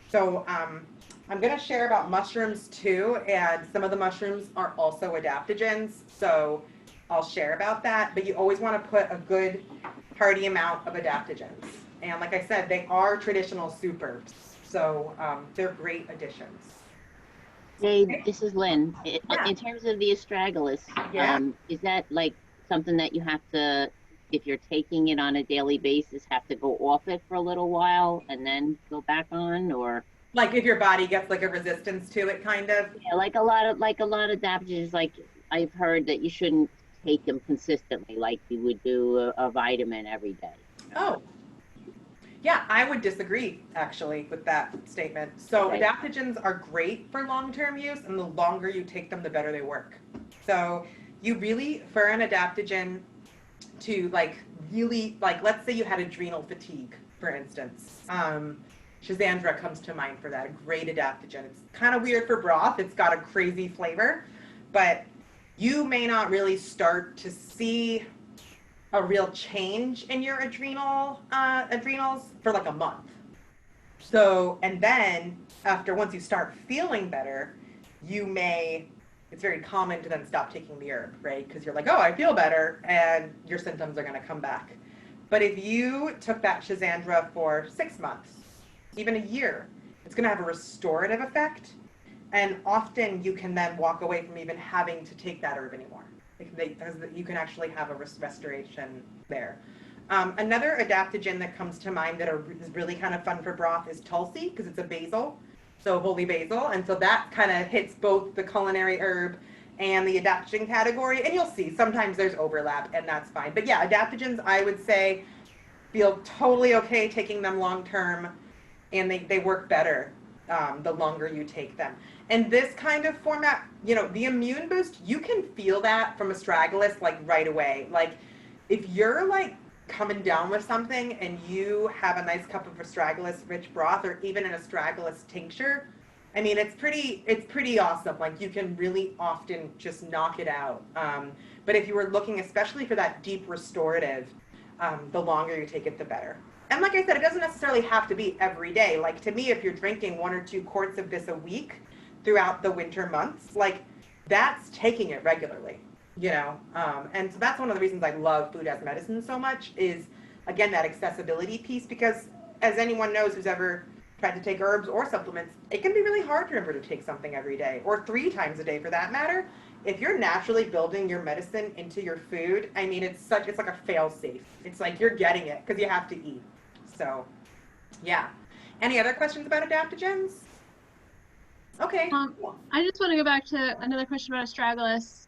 S2: So I'm going to share about mushrooms too, and some of the mushrooms are also adaptogens, so I'll share about that, but you always want to put a good hearty amount of adaptogens. And like I said, they are traditional soup herbs, so they're great additions.
S5: Jade, this is Lynn. In terms of the astragalus, is that like something that you have to, if you're taking it on a daily basis, have to go off it for a little while and then go back on, or
S2: like if your body gets like a resistance to it, kind of?
S5: Yeah, like a lot of adaptogens, like I've heard that you shouldn't take them consistently like you would do a vitamin every day.
S2: Oh, yeah, I would disagree actually with that statement. So adaptogens are great for long-term use, and the longer you take them, the better they work. So you really, for an adaptogen to really, let's say you had adrenal fatigue, for instance. Schizandra comes to mind for that, a great adaptogen. It's kind of weird for broth. It's got a crazy flavor, but you may not really start to see a real change in your adrenals for like a month. So, and then once you start feeling better, it's very common to then stop taking the herb, right? Because you're like, oh, I feel better, and your symptoms are going to come back. But if you took that Schizandra for 6 months, even a year, it's going to have a restorative effect. And often you can then walk away from even having to take that herb anymore. Because you can actually have a restoration there. Another adaptogen that comes to mind that is really kind of fun for broth is Tulsi, because it's a basil, so holy basil. And so that kind of hits both the culinary herb and the adaptogen category. And you'll see sometimes there's overlap, and that's fine. But yeah, adaptogens, I would say, feel totally okay taking them long term, and they work better the longer you take them. And this kind of format, the immune boost, you can feel that from astragalus right away. Like if you're coming down with something and you have a nice cup of astragalus rich broth, or even an astragalus tincture, I mean, it's pretty awesome. Like you can really often just knock it out. But if you were looking especially for that deep restorative, the longer you take it, the better. And like I said, it doesn't necessarily have to be every day. Like to me, if you're drinking 1 or 2 quarts of this a week throughout the winter months, that's taking it regularly, and so that's one of the reasons I love food as medicine so much is, again, that accessibility piece, because as anyone knows who's ever tried to take herbs or supplements, it can be really hard to remember to take something every day, or 3 times a day for that matter. If you're naturally building your medicine into your food, I mean, it's like a fail-safe. It's like you're getting it because you have to eat. So, yeah. Any other questions about adaptogens? Okay.
S4: I just want to go back to another question about astragalus.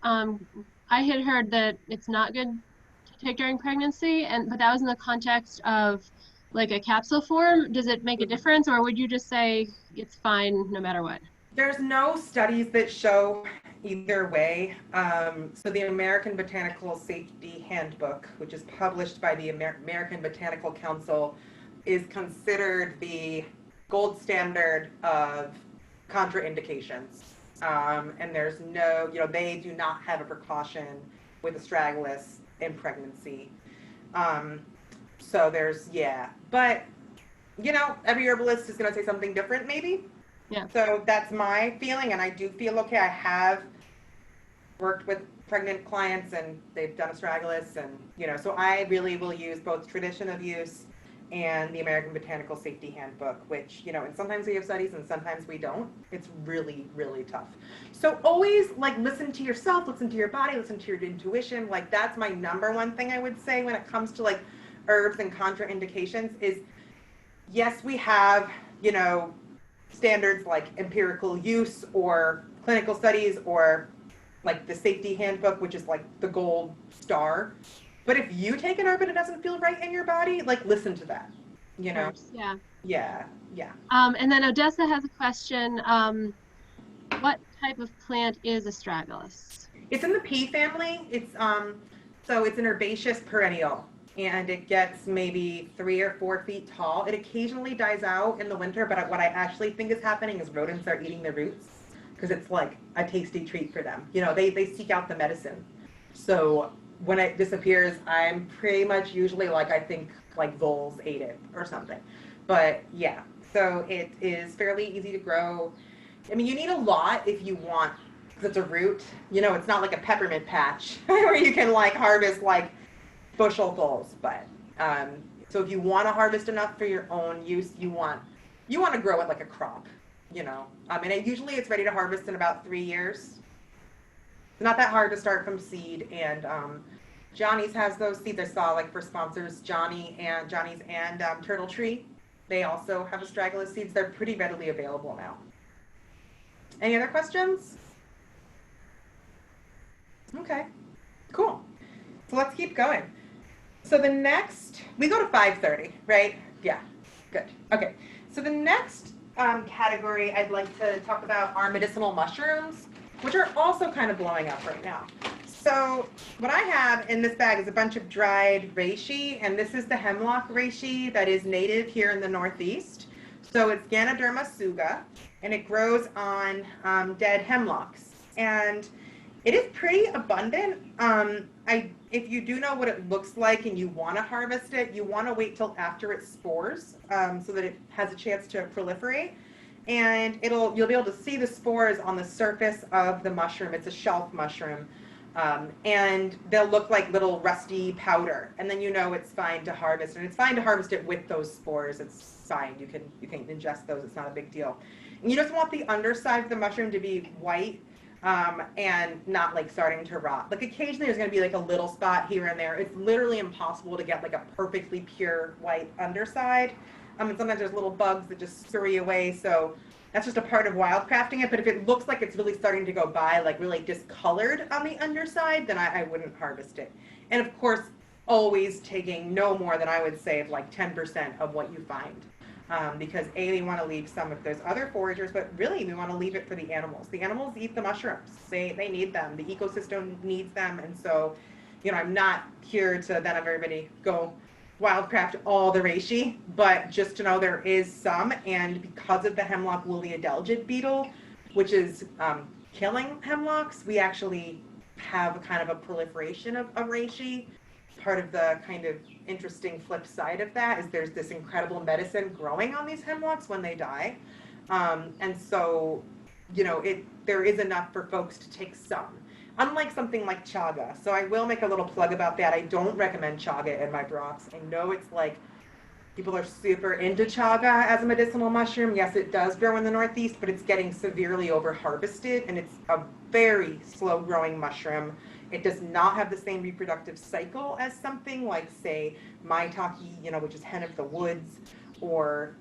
S4: I had heard that it's not good to take during pregnancy, but that was in the context of like a capsule form. Does it make a difference, or would you just say it's fine no matter what?
S2: There's no studies that show either way. So the American Botanical Safety Handbook, which is published by the American Botanical Council, is considered the gold standard of contraindications. And there's no, they do not have a precaution with Astragalus in pregnancy. So there's, but, every herbalist is going to say something different maybe.
S4: Yeah.
S2: So that's my feeling, and I do feel okay. I have worked with pregnant clients, and they've done Astragalus, and, so I really will use both tradition of use and the American Botanical Safety Handbook, which, and sometimes we have studies and sometimes we don't. It's really, really tough. So always, listen to yourself, listen to your body, listen to your intuition. That's my number one thing I would say when it comes to, herbs and contraindications is, yes, we have, standards like empirical use or clinical studies or, the safety handbook, which is, the gold star. But if you take an herb and it doesn't feel right in your body, listen to that,
S4: Yeah.
S2: Yeah.
S4: And then Odessa has a question. What type of plant is Astragalus?
S2: It's in the pea family. It's so it's an herbaceous perennial, and it gets maybe 3 or 4 feet tall. It occasionally dies out in the winter, but what I actually think is happening is rodents are eating the roots because it's like a tasty treat for them. They seek out the medicine. So when it disappears, I'm pretty much usually I think voles ate it or something. But yeah, so it is fairly easy to grow. I mean, you need a lot if you want, because it's a root. It's not like a peppermint patch where you can harvest bushelfuls. But so if you want to harvest enough for your own use, you want to grow it like a crop. And usually it's ready to harvest in about 3 years. It's not that hard to start from seed, and Johnny's has those seeds. I saw for sponsors, Johnny's and Turtle Tree. They also have Astragalus seeds. They're pretty readily available now. Any other questions? Okay, cool. So let's keep going. So the next, we go to 5:30, right? Yeah, good. Okay, so the next category I'd like to talk about are medicinal mushrooms, which are also kind of blowing up right now. So what I have in this bag is a bunch of dried reishi, and this is the hemlock reishi that is native here in the Northeast. So it's Ganoderma suga, and it grows on dead hemlocks. And it is pretty abundant. If you do know what it looks like and you want to harvest it, you want to wait till after it spores so that it has a chance to proliferate. And you'll be able to see the spores on the surface of the mushroom. It's a shelf mushroom. And they'll look like little rusty powder. And then it's fine to harvest. And it's fine to harvest it with those spores. It's fine. You can ingest those. It's not a big deal. And you just want the underside of the mushroom to be white and not starting to rot. Occasionally there's going to be a little spot here and there. It's literally impossible to get a perfectly pure white underside. And sometimes there's little bugs that just scurry away. So that's just a part of wildcrafting it. But if it looks like it's really starting to go by, really discolored on the underside, then I wouldn't harvest it. And of course, always taking no more than I would say of 10% of what you find. Because we want to leave some if there's other foragers, but really we want to leave it for the animals. The animals eat the mushrooms. They need them. The ecosystem needs them. And so, I'm not here to then have everybody go wildcraft all the reishi, but just to know there is some, and because of the hemlock woolly adelgid beetle, which is killing hemlocks, we actually have a kind of a proliferation of reishi. Part of the kind of interesting flip side of that is there's this incredible medicine growing on these hemlocks when they die. And so, there is enough for folks to take some. Unlike something like chaga. So I will make a little plug about that. I don't recommend chaga in my broths. I know it's people are super into chaga as a medicinal mushroom. Yes, it does grow in the Northeast, but it's getting severely over-harvested, and it's a very slow-growing mushroom. It does not have the same reproductive cycle as something like, say, maitake, which is hen of the woods, or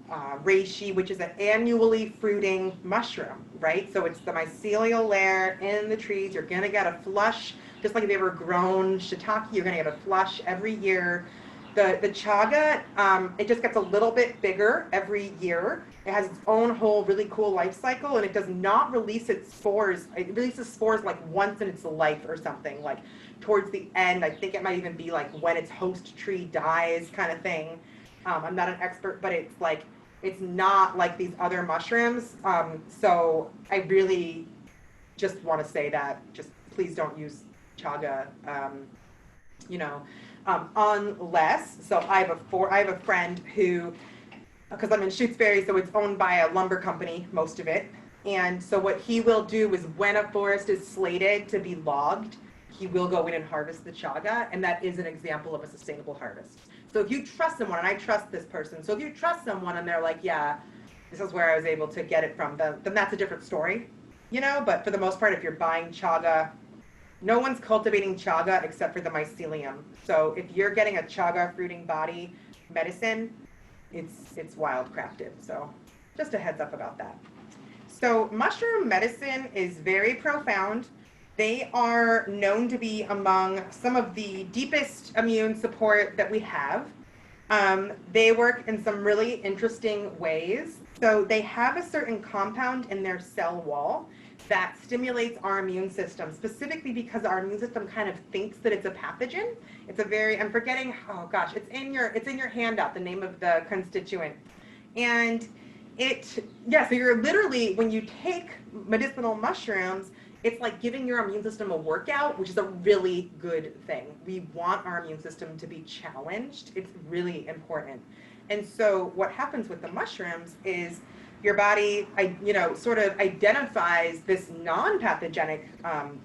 S2: reishi, which is an annually fruiting mushroom, right? So it's the mycelial layer in the trees. You're going to get a flush, just like if you ever grown shiitake, you're going to get a flush every year. The chaga, it just gets a little bit bigger every year. It has its own whole really cool life cycle, and it does not release its spores. It releases spores like once in its life or something, like towards the end. I think it might even be like when its host tree dies kind of thing. I'm not an expert, but it's like, it's not like these other mushrooms. So I really just want to say that, just please don't use chaga, you know, unless, so I have a friend who, because I'm in Shutesbury, so it's owned by a lumber company, most of it. And so what he will do is when a forest is slated to be logged, he will go in and harvest the chaga, and that is an example of a sustainable harvest. So if you trust someone, and I trust this person, so if you trust someone and they're like, yeah, this is where I was able to get it from, then that's a different story, you know? But for the most part, if you're buying chaga, no one's cultivating chaga except for the mycelium. So if you're getting a chaga fruiting body medicine, it's wild crafted. So just a heads up about that. So mushroom medicine is very profound. They are known to be among some of the deepest immune support that we have. They work in some really interesting ways. So they have a certain compound in their cell wall that stimulates our immune system, specifically because our immune system kind of thinks that it's a pathogen. It's a very, I'm forgetting, oh gosh, it's in your handout, the name of the constituent. And so you're literally, when you take medicinal mushrooms, it's like giving your immune system a workout, which is a really good thing. We want our immune system to be challenged. It's really important. And so what happens with the mushrooms is your body, sort of identifies this non-pathogenic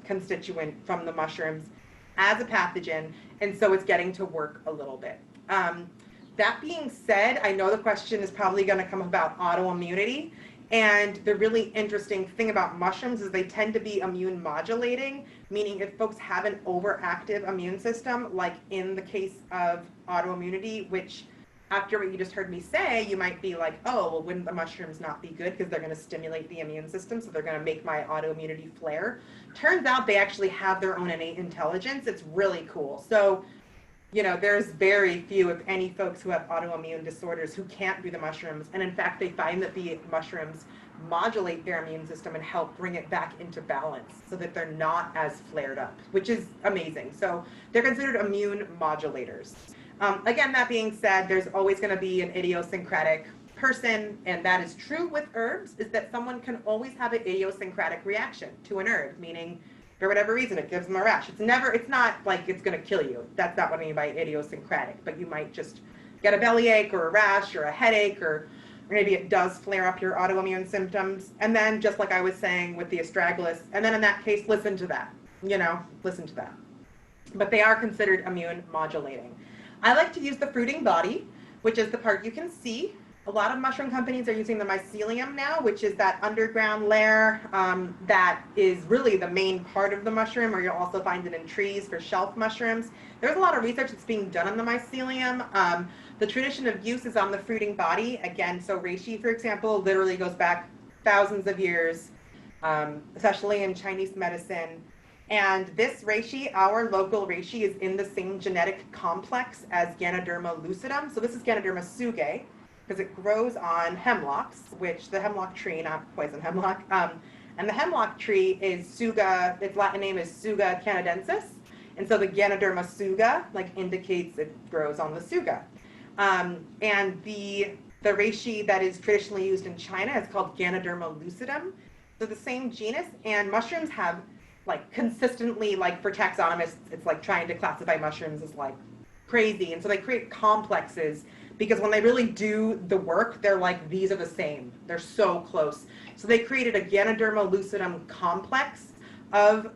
S2: constituent from the mushrooms as a pathogen, and so it's getting to work a little bit. That being said, I know the question is probably going to come about autoimmunity, and the really interesting thing about mushrooms is they tend to be immune modulating, meaning if folks have an overactive immune system, like in the case of autoimmunity, which after what you just heard me say, you might be like, oh, well, wouldn't the mushrooms not be good because they're going to stimulate the immune system, so they're going to make my autoimmunity flare? Turns out they actually have their own innate intelligence. It's really cool. So, there's very few, if any, folks who have autoimmune disorders who can't do the mushrooms. And in fact, they find that the mushrooms modulate their immune system and help bring it back into balance so that they're not as flared up, which is amazing. So they're considered immune modulators. Again, that being said, there's always going to be an idiosyncratic person, and that is true with herbs, is that someone can always have an idiosyncratic reaction to an herb, meaning for whatever reason it gives them a rash. It's not like it's going to kill you. That's not what I mean by idiosyncratic, but you might just get a bellyache or a rash or a headache, or maybe it does flare up your autoimmune symptoms. And then just like I was saying with the Astragalus, and then in that case, listen to that, listen to that. But they are considered immune modulating. I like to use the fruiting body, which is the part you can see. A lot of mushroom companies are using the mycelium now, which is that underground layer that is really the main part of the mushroom, or you'll also find it in trees for shelf mushrooms. There's a lot of research that's being done on the mycelium. The tradition of use is on the fruiting body. Again, so reishi, for example, literally goes back thousands of years, especially in Chinese medicine. And this reishi, our local reishi, is in the same genetic complex as Ganoderma lucidum. So this is Ganoderma sugae, because it grows on hemlocks, which the hemlock tree, not poison hemlock, and the hemlock tree is Tsuga, its Latin name is Tsuga canadensis. And so the Ganoderma suga, indicates it grows on the Tsuga. And the reishi that is traditionally used in China is called Ganoderma lucidum. So the same genus, and mushrooms have consistently, for taxonomists, it's trying to classify mushrooms as crazy. And so they create complexes because when they really do the work, they're these are the same. They're so close. So they created a Ganoderma lucidum complex of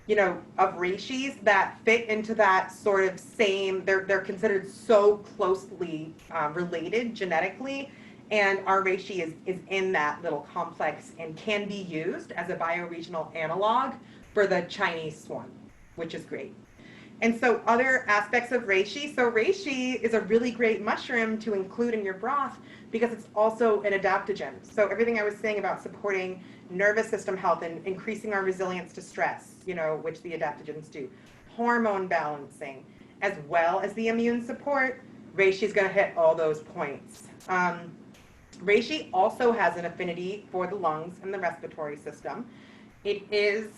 S2: reishis that fit into that sort of same, they're considered so closely related genetically. And our reishi is in that little complex and can be used as a bioregional analog for the Chinese one, which is great. And so other aspects of reishi. So reishi is a really great mushroom to include in your broth because it's also an adaptogen. So everything I was saying about supporting nervous system health and increasing our resilience to stress, which the adaptogens do, hormone balancing, as well as the immune support, reishi is going to hit all those points. Reishi also has an affinity for the lungs and the respiratory system. It is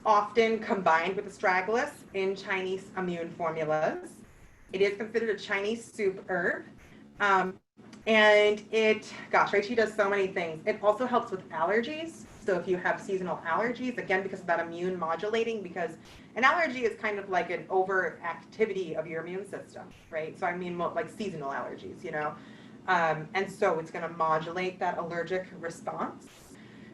S2: often combined with astragalus in Chinese immune formulas. It is considered a Chinese soup herb. And reishi does so many things. It also helps with allergies. So if you have seasonal allergies, again, because of that immune modulating, because an allergy is kind of like an overactivity of your immune system, right? So I mean, like seasonal allergies, you know? And so it's going to modulate that allergic response.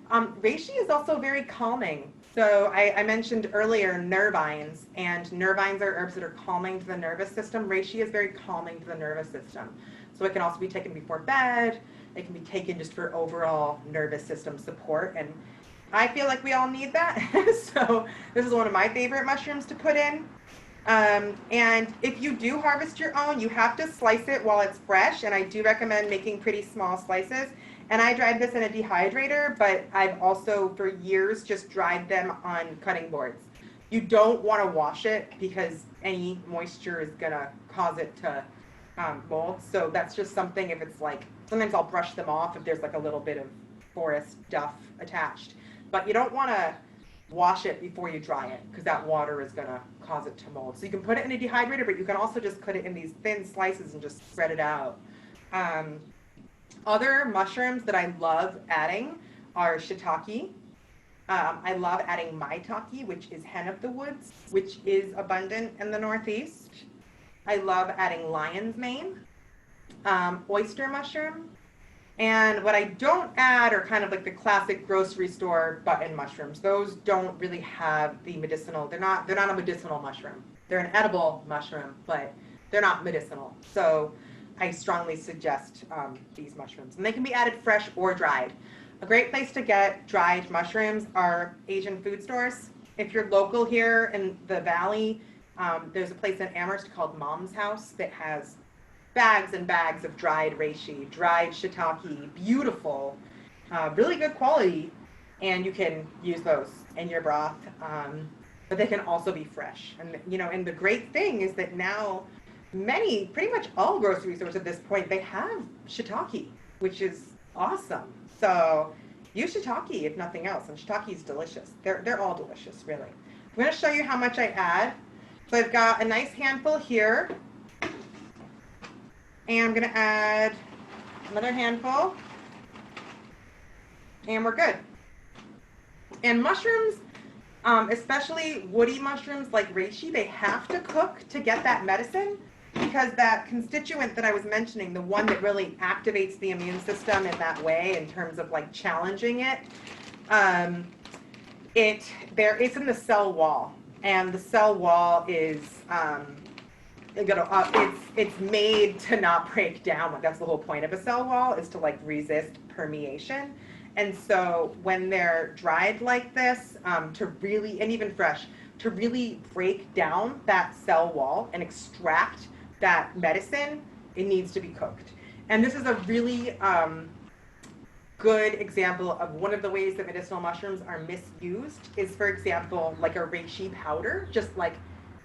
S2: Reishi is also very calming. So I mentioned earlier nervines, and nervines are herbs that are calming to the nervous system. Reishi is very calming to the nervous system. So it can also be taken before bed. It can be taken just for overall nervous system support. And I feel like we all need that. So this is one of my favorite mushrooms to put in. And if you do harvest your own, you have to slice it while it's fresh. And I do recommend making pretty small slices. And I dried this in a dehydrator, but I've also for years just dried them on cutting boards. You don't want to wash it because any moisture is going to cause it to mold. So that's just something, if it's like, sometimes I'll brush them off if there's like a little bit of forest duff attached. But you don't want to wash it before you dry it because that water is going to cause it to mold. So you can put it in a dehydrator, but you can also just put it in these thin slices and just spread it out. Other mushrooms that I love adding are shiitake. I love adding maitake, which is hen of the woods, which is abundant in the Northeast. I love adding lion's mane, oyster mushroom, and what I don't add are kind of like the classic grocery store button mushrooms. Those don't really have the medicinal. They're not a medicinal mushroom. They're an edible mushroom, but they're not medicinal. So I strongly suggest these mushrooms, and they can be added fresh or dried. A great place to get dried mushrooms are Asian food stores. If you're local here in the Valley, there's a place in Amherst called Mom's House that has bags and bags of dried reishi, dried shiitake, beautiful, really good quality, and you can use those in your broth, but they can also be fresh. And you know, and the great thing is that now pretty much all grocery stores at this point, they have shiitake, which is awesome. So use shiitake if nothing else, and shiitake is delicious. They're all delicious, really. I'm going to show you how much I add. So I've got a nice handful here, and I'm going to add another handful, and we're good. And mushrooms, especially woody mushrooms like reishi, they have to cook to get that medicine, because that constituent that I was mentioning, the one that really activates the immune system in that way in terms of like challenging it, it's in the cell wall. And the cell wall is it's made to not break down. That's the whole point of a cell wall, is to like resist permeation. And so when they're dried like this, to really, and even fresh, to really break down that cell wall and extract that medicine, it needs to be cooked. And this is a really good example of one of the ways that medicinal mushrooms are misused is, for example, like a reishi powder, just like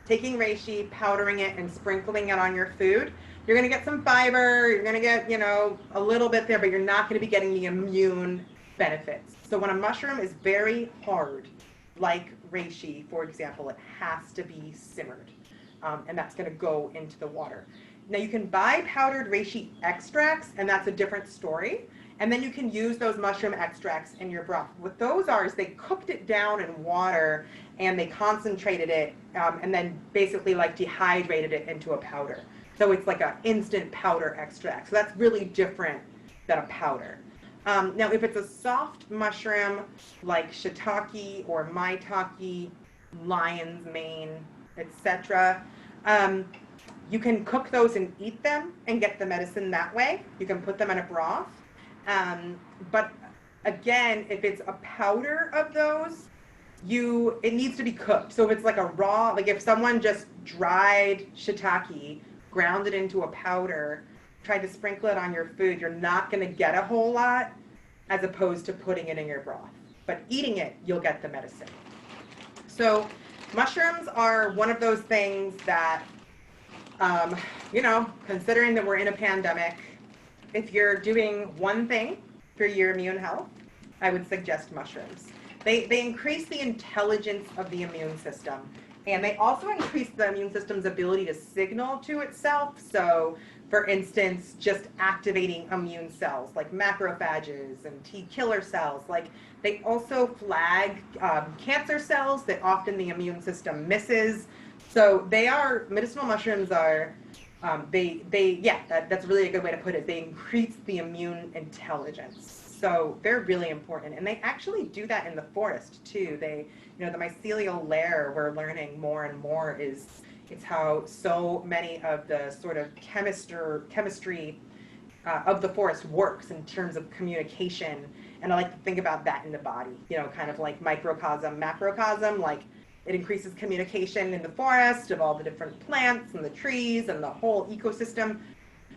S2: taking reishi, powdering it, and sprinkling it on your food. You're going to get some fiber, you're going to get, you know, a little bit there, but you're not going to be getting the immune benefits. So when a mushroom is very hard, like reishi, for example, it has to be simmered, and that's going to go into the water. Now you can buy powdered reishi extracts, and that's a different story. And then you can use those mushroom extracts in your broth. What those are is they cooked it down in water and they concentrated it, and then basically like dehydrated it into a powder. So it's like an instant powder extract. So that's really different than a powder. Now if it's a soft mushroom like shiitake or maitake, lion's mane, etc., you can cook those and eat them and get the medicine that way. You can put them in a broth. But again, if it's a powder of those, it needs to be cooked. So if it's like a raw, like if someone just dried shiitake, ground it into a powder, tried to sprinkle it on your food, you're not going to get a whole lot, as opposed to putting it in your broth. But eating it, you'll get the medicine. So mushrooms are one of those things that You know, considering that we're in a pandemic, if you're doing one thing for your immune health, I would suggest mushrooms. They increase the intelligence of the immune system, and they also increase the immune system's ability to signal to itself. So, for instance, just activating immune cells like macrophages and T killer cells, like they also flag cancer cells that often the immune system misses. So medicinal mushrooms are, that's really a good way to put it. They increase the immune intelligence. So they're really important. And they actually do that in the forest too. The mycelial layer, we're learning more and more, it's how so many of the sort of chemistry of the forest works in terms of communication. And I like to think about that in the body, kind of like microcosm, macrocosm, like it increases communication in the forest of all the different plants and the trees and the whole ecosystem.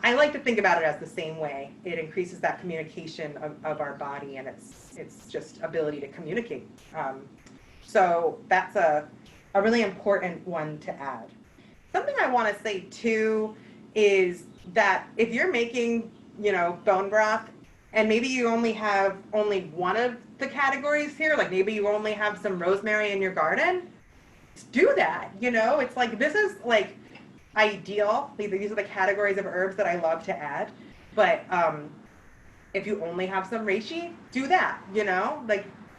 S2: I like to think about it as the same way. It increases that communication of our body, and it's just ability to communicate. So that's a really important one to add. Something I want to say too is that if you're making, bone broth, and maybe you only have one of the categories here, like maybe you only have some rosemary in your garden, do that. It's like, this is like ideal. These are the categories of herbs that I love to add. But if you only have some reishi, do that,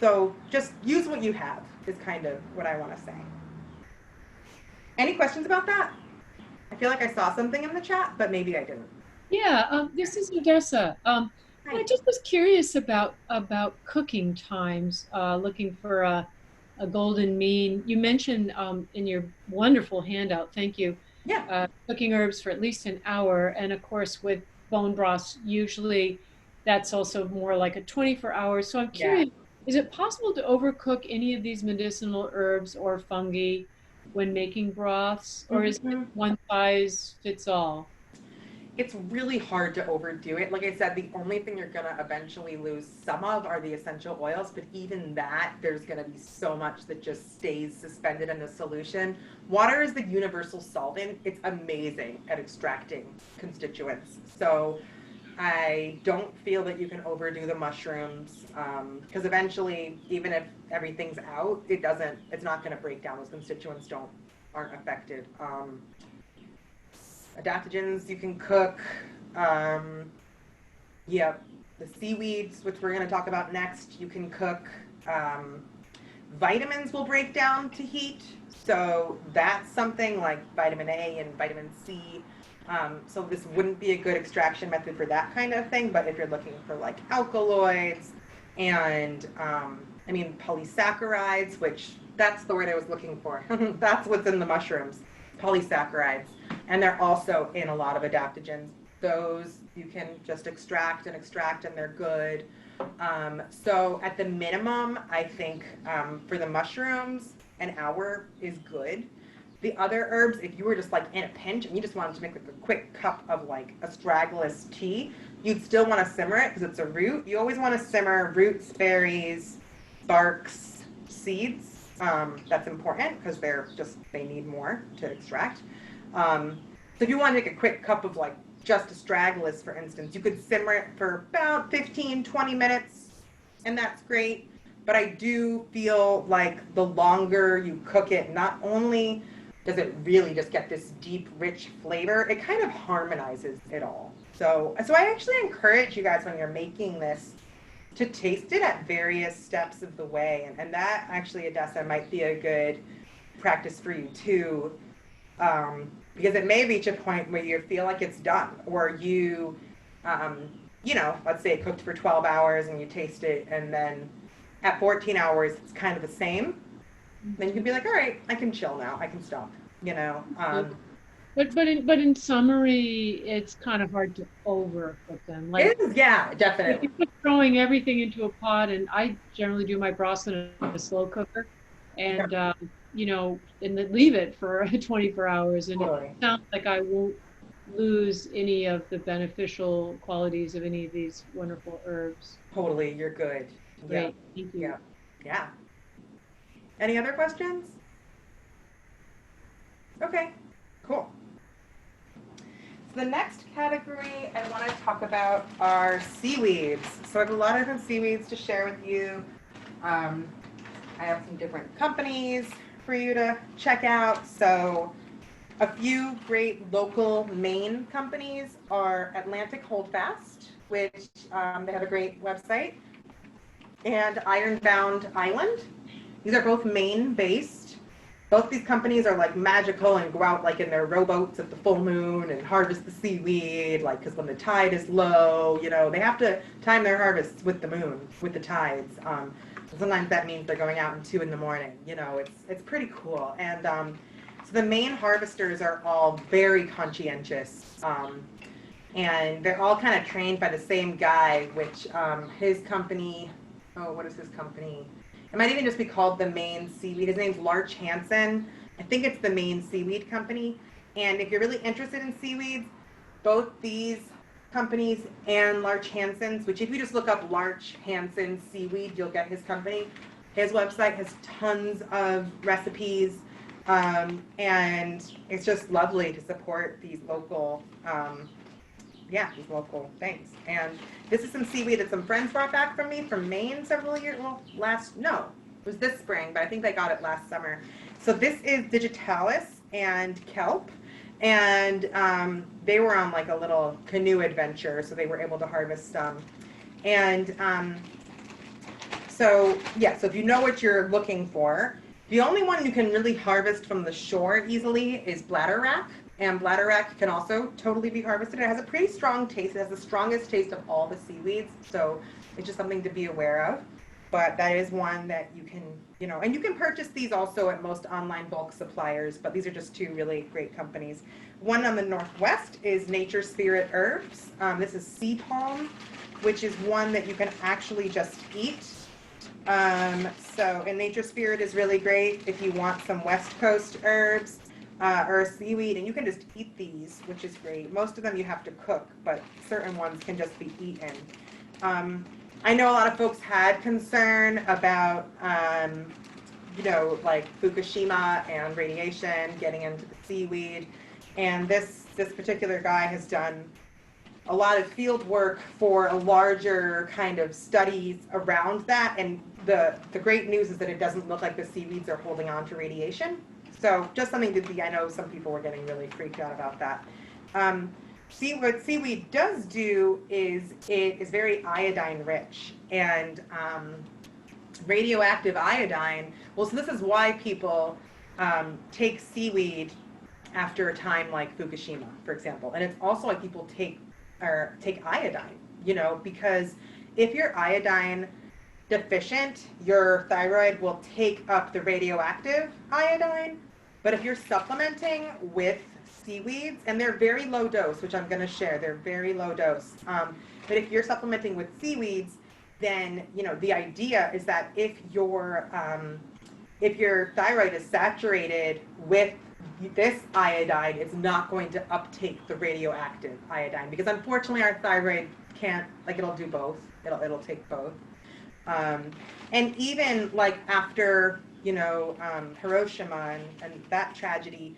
S2: so just use what you have is kind of what I want to say. Any questions about that? I feel like I saw something in the chat, but maybe I didn't.
S3: Yeah, this is Odessa. I just was curious about cooking times, looking for a golden mean. You mentioned in your wonderful handout, thank you, cooking herbs for at least an hour. And of course, with bone broths, usually that's also more like a 24 hours. So I'm curious, is it possible to overcook any of these medicinal herbs or fungi when making broths, or is it one size fits all?
S2: It's really hard to overdo it. Like I said, the only thing you're going to eventually lose some of are the essential oils, but even that, there's going to be so much that just stays suspended in the solution. Water is the universal solvent. It's amazing at extracting constituents. So I don't feel that you can overdo the mushrooms, because eventually, even if everything's out, it's not going to break down. Those constituents aren't affected. Adaptogens you can cook. The seaweeds, which we're going to talk about next, you can cook. Vitamins will break down to heat, so that's something like vitamin A and vitamin C. So this wouldn't be a good extraction method for that kind of thing, but if you're looking for like alkaloids and polysaccharides, which that's the word I was looking for. That's what's in the mushrooms, polysaccharides. And they're also in a lot of adaptogens. Those you can just extract, and they're good. So at the minimum, I think for the mushrooms, an hour is good. The other herbs, if you were just like in a pinch and you just wanted to make like a quick cup of like Astragalus tea, you'd still want to simmer it because it's a root. You always want to simmer roots, berries, barks, seeds. That's important because they need more to extract. So if you want to make a quick cup of like just Astragalus, for instance, you could simmer it for about 15, 20 minutes, and that's great. But I do feel like the longer you cook it, not only does it really just get this deep, rich flavor, it kind of harmonizes it all. So I actually encourage you guys when you're making this to taste it at various steps of the way. And that actually, Odessa, might be a good practice for you too. Because it may reach a point where you feel like it's done, or you, let's say it cooked for 12 hours and you taste it, and then at 14 hours, it's kind of the same. Then you can be like, all right, I can chill now. I can stop,
S3: But in summary, it's kind of hard to overcook them. Like,
S2: it is, yeah, definitely.
S3: If you're throwing everything into a pot, and I generally do my broths in a slow cooker, and and then leave it for 24 hours, and
S2: totally.
S3: It sounds like I won't lose any of the beneficial qualities of any of these wonderful herbs.
S2: Totally, you're good.
S3: Great, thank you.
S2: Yeah. Any other questions? Okay, cool. So the next category I want to talk about are seaweeds. So I have a lot of different seaweeds to share with you. I have some different companies for you to check out. So a few great local Maine companies are Atlantic Holdfast, which they have a great website, and Ironbound Island. These are both Maine-based. Both these companies are like magical and go out like in their rowboats at the full moon and harvest the seaweed, like because when the tide is low, you know, they have to time their harvests with the moon, with the tides. Sometimes that means they're going out at 2 in the morning. You know, it's pretty cool. And so the Maine harvesters are all very conscientious, and they're all kind of trained by the same guy, which his company, oh, what is his company? It might even just be called the Maine Seaweed. His name's Larch Hansen. I think it's the Maine Seaweed Company. And if you're really interested in seaweeds, both these companies and Larch Hansen's, which if you just look up Larch Hansen Seaweed, you'll get his company. His website has tons of recipes, and it's just lovely to support these local, these local things. And this is some seaweed that some friends brought back from me from Maine several years, well, it was this spring, but I think they got it last summer. So this is digitalis and kelp, and they were on like a little canoe adventure, so they were able to harvest some. And so if you know what you're looking for, the only one you can really harvest from the shore easily is bladderwrack. And bladderwrack can also totally be harvested. It has a pretty strong taste. It has the strongest taste of all the seaweeds, so it's just something to be aware of. But that is one that you can, you know, and you can purchase these also at most online bulk suppliers, but these are just two really great companies. One on the Northwest is Nature Spirit Herbs. This is sea palm, which is one that you can actually just eat. And Nature Spirit is really great if you want some West Coast herbs. Or seaweed, and you can just eat these, which is great. Most of them you have to cook, but certain ones can just be eaten. I know a lot of folks had concern about, like Fukushima and radiation getting into the seaweed, and this particular guy has done a lot of field work for a larger kind of studies around that, and the great news is that it doesn't look like the seaweeds are holding on to radiation. So just something to be, I know some people were getting really freaked out about that. What seaweed does do is it is very iodine rich, and radioactive iodine, well, so this is why people take seaweed after a time like Fukushima, for example. And it's also why people take iodine, you know, because if you're iodine deficient, your thyroid will take up the radioactive iodine. But if you're supplementing with seaweeds, and they're very low dose, which I'm going to share, they're very low dose. But if you're supplementing with seaweeds, then, you know, the idea is that if your thyroid is saturated with this iodine, it's not going to uptake the radioactive iodine, because unfortunately our thyroid can't, like, it'll do both. It'll take both. And even like after, you know, Hiroshima and that tragedy,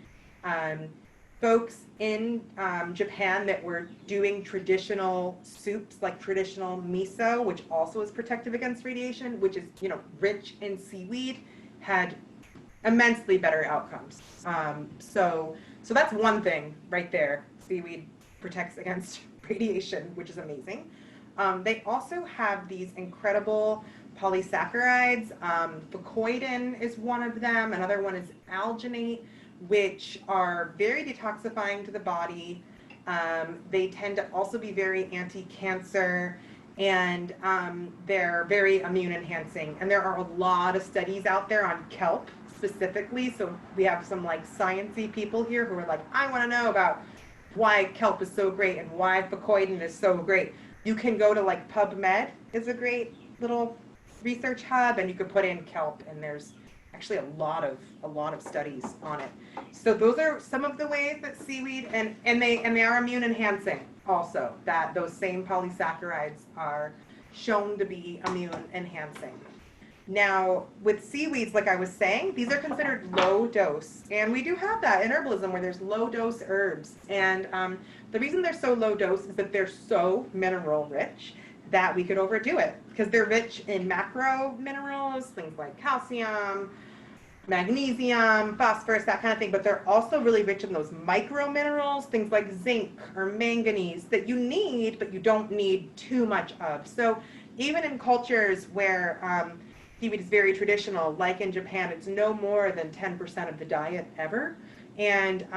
S2: folks in Japan that were doing traditional soups, like traditional miso, which also is protective against radiation, which is, you know, rich in seaweed, had immensely better outcomes. So that's one thing right there. Seaweed protects against radiation, which is amazing. They also have these incredible polysaccharides. Fucoidin is one of them. Another one is alginate, which are very detoxifying to the body. They tend to also be very anti-cancer, and they're very immune enhancing. And there are a lot of studies out there on kelp specifically. So we have some like sciencey people here who are like, I want to know about why kelp is so great and why fucoidin is so great. You can go to like PubMed is a great little research hub, and you could put in kelp, and there's actually a lot of studies on it. So those are some of the ways that seaweed and they are immune enhancing also, that those same polysaccharides are shown to be immune enhancing. Now, with seaweeds, like I was saying, these are considered low dose. And we do have that in herbalism where there's low dose herbs. And the reason they're so low dose is that they're so mineral rich that we could overdo it because they're rich in macro minerals, things like calcium, magnesium, phosphorus, that kind of thing. But they're also really rich in those micro minerals, things like zinc or manganese that you need, but you don't need too much of. So even in cultures where seaweed is very traditional, like in Japan, it's no more than 10% of the diet ever. And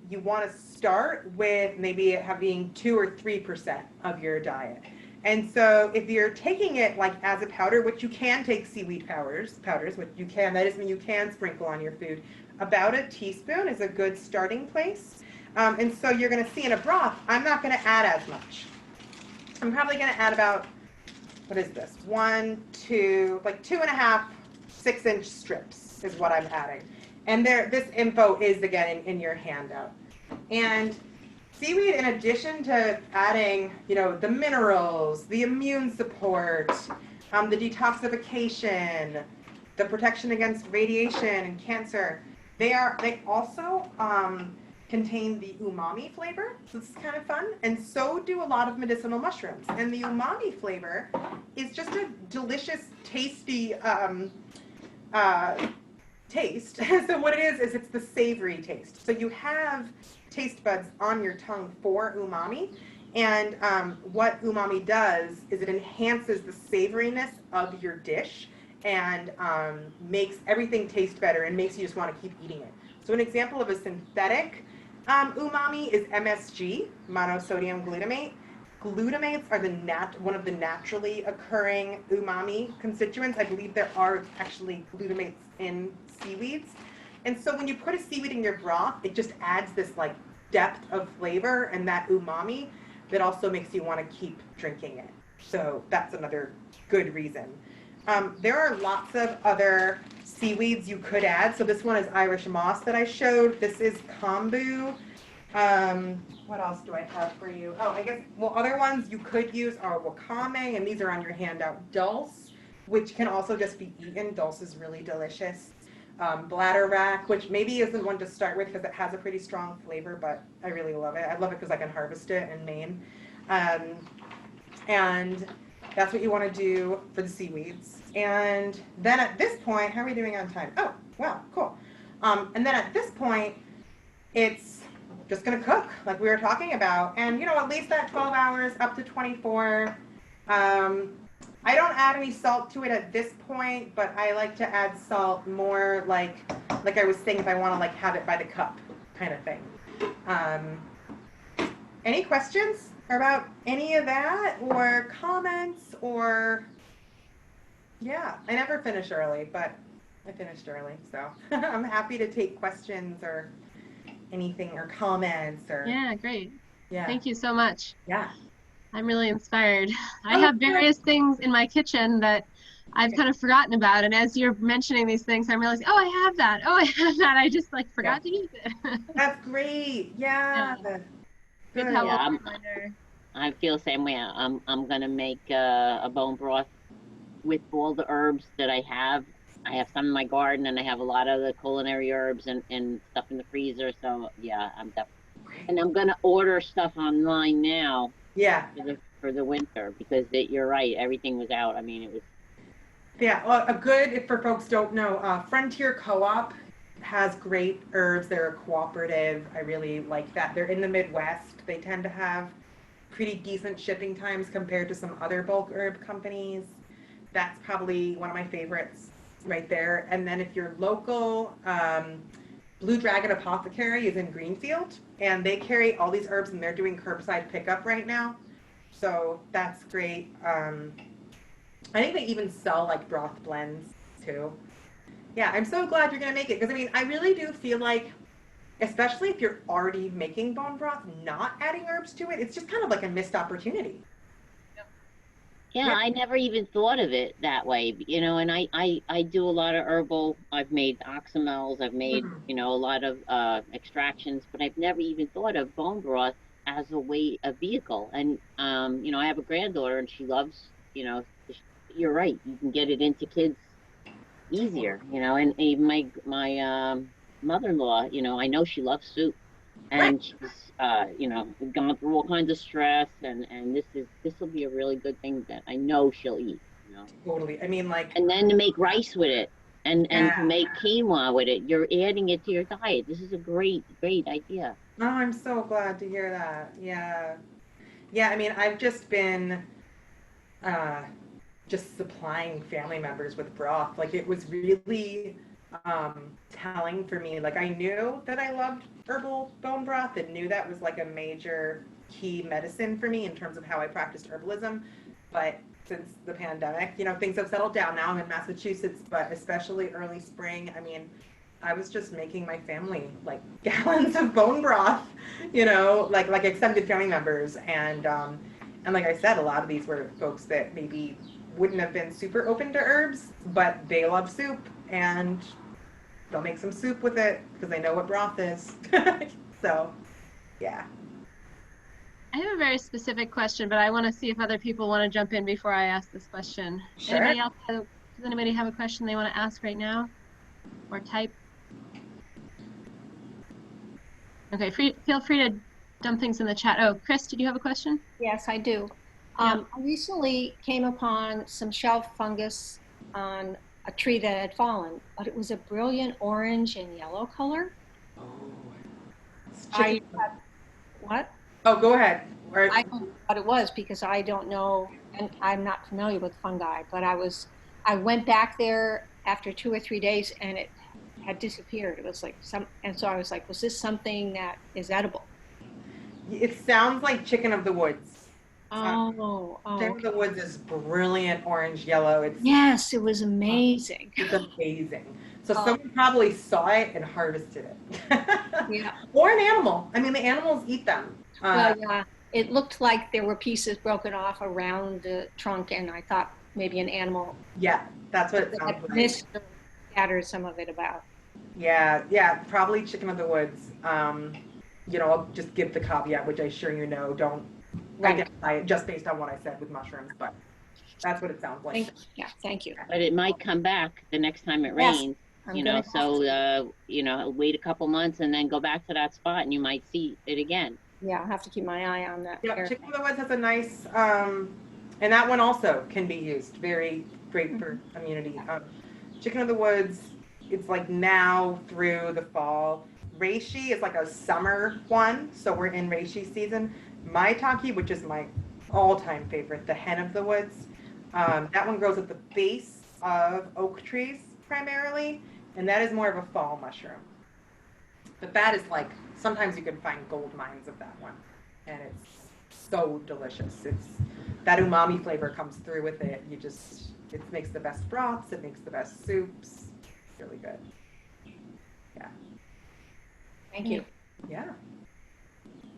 S2: you want to start with maybe having 2 or 3% of your diet. And so if you're taking it like as a powder, which you can take seaweed powders, which you can, that is when you can sprinkle on your food, about a teaspoon is a good starting place. And so you're going to see in a broth, I'm not going to add as much. I'm probably going to add about, what is this? 1, 2, like 2.5 6-inch strips is what I'm adding. And this info is again in your handout. And seaweed, in addition to adding, the minerals, the immune support, the detoxification, the protection against radiation and cancer, they also contain the umami flavor. So this is kind of fun. And so do a lot of medicinal mushrooms. And the umami flavor is just a delicious, tasty taste. So what it is it's the savory taste. So you have taste buds on your tongue for umami. And what umami does is it enhances the savoriness of your dish and makes everything taste better and makes you just want to keep eating it. So an example of a synthetic umami is MSG, monosodium glutamate. Glutamates are one of the naturally occurring umami constituents. I believe there are actually glutamates in seaweeds. And so when you put a seaweed in your broth, it just adds this like depth of flavor and that umami that also makes you want to keep drinking it. So that's another good reason. There are lots of other seaweeds you could add. So this one is Irish moss that I showed. This is kombu. What else do I have for you? Oh, I guess, other ones you could use are wakame, and these are on your handout. Dulse, which can also just be eaten. Dulse is really delicious. Bladderwrack, which maybe isn't one to start with because it has a pretty strong flavor, but I really love it. I love it because I can harvest it in Maine. And that's what you want to do for the seaweeds. And then at this point, how are we doing on time? Oh, wow, cool. And then at this point, it's just going to cook like we were talking about. And, at least that 12 hours up to 24. I don't add any salt to it at this point, but I like to add salt more like I was saying, if I want to like have it by the cup kind of thing. Any questions about any of that or comments or, yeah, I never finish early, but I finished early. So I'm happy to take questions or anything or comments or.
S4: Yeah, great.
S2: Yeah.
S4: Thank you so much.
S2: Yeah.
S4: I'm really inspired. I have various things in my kitchen that I've kind of forgotten about, and as you're mentioning these things, I'm realizing, oh, I have that. Oh, I have that. I just forgot to use it.
S2: That's great. Yeah.
S4: Good to have a reminder.
S5: I feel the same way. I'm gonna make a bone broth with all the herbs that I have. I have some in my garden, and I have a lot of the culinary herbs and stuff in the freezer. So yeah, and I'm gonna order stuff online now.
S2: Yeah.
S5: For the winter, because you're right, everything was out. I mean, it was.
S2: Yeah, well, if for folks don't know, Frontier Co-op has great herbs. They're a cooperative. I really like that. They're in the Midwest. They tend to have pretty decent shipping times compared to some other bulk herb companies. That's probably one of my favorites right there. And then if you're local, Blue Dragon Apothecary is in Greenfield, and they carry all these herbs, and they're doing curbside pickup right now. So that's great. I think they even sell like broth blends too. Yeah, I'm so glad you're going to make it, because I mean, I really do feel like, especially if you're already making bone broth, not adding herbs to it, it's just kind of like a missed opportunity.
S5: Yeah, I never even thought of it that way, and I do a lot of herbal. I've made oxymels, I've made, a lot of extractions, but I've never even thought of bone broth as a vehicle. And, I have a granddaughter, and she loves, you're right, you can get it into kids easier, you know. And even my mother-in-law, you know, I know she loves soup, and she's you know, gone through all kinds of stress, and this will be a really good thing that I know she'll eat, you know.
S2: Totally. I mean, like,
S5: And then to make rice with it, and to
S2: yeah.
S5: make quinoa with it, you're adding it to your diet. This is a great idea.
S2: Oh, I'm so glad to hear that. Yeah. Yeah, I mean, I've just been uh, just supplying family members with broth. Like, it was really telling for me. Like, I knew that I loved herbal bone broth and knew that was like a major key medicine for me in terms of how I practiced herbalism. But since the pandemic, you know, things have settled down now. I'm in Massachusetts, but especially early spring, I mean, I was just making my family like gallons of bone broth, you know, like extended family members, and like I said, a lot of these were folks that maybe wouldn't have been super open to herbs, but they love soup, and they'll make some soup with it because they know what broth is. So, yeah.
S4: I have a very specific question, but I want to see if other people want to jump in before I ask this question.
S2: Sure.
S4: Does anybody have a question they want to ask right now or type? Okay, feel free to dump things in the chat. Oh, Chris, did you have a question?
S6: Yes, I do.
S4: Yeah.
S6: I recently came upon some shelf fungus on a tree that had fallen, but it was a brilliant orange and yellow color.
S2: Oh,
S6: What?
S2: oh, go ahead.
S6: I don't know what it was because I don't know, and I'm not familiar with fungi, but I went back there after 2 or 3 days and it had disappeared. It was like and so I was like, was this something that is edible?
S2: It sounds like chicken of the woods. Chicken of the
S6: Okay.
S2: woods is brilliant orange yellow.
S6: Yes, it was amazing.
S2: It's amazing. So someone probably saw it and harvested it.
S6: Yeah.
S2: Or an animal. I mean, the animals eat them.
S6: Well, yeah, it looked like there were pieces broken off around the trunk, and I thought maybe an animal
S2: Yeah, that's what it
S6: had
S2: sounds like.
S6: missed or scattered some of it about.
S2: Yeah, probably chicken of the woods. You know, I'll just give the caveat, which I'm sure you know, don't identify it just based on what I said with mushrooms, but that's what it sounds like.
S6: Thank you.
S5: But it might come back the next time it
S6: Yes,
S5: rains.
S6: I'm
S5: You know,
S6: gonna
S5: so you know, wait a couple months and then go back to that spot, and you might see it again.
S6: Yeah, I'll have to keep my eye on that.
S2: Yeah,
S6: area.
S2: chicken of the woods has a nice, and that one also can be used. Very great for immunity. Chicken of the woods, it's like now through the fall. Reishi is like a summer one, so we're in reishi season. Maitake, which is my all-time favorite, the hen of the woods, that one grows at the base of oak trees primarily, and that is more of a fall mushroom. But that is like, sometimes you can find gold mines of that one, and it's so delicious. It's that umami flavor comes through with it. It makes the best broths, it makes the best soups. It's really good. Yeah.
S6: Thank you.
S2: Yeah.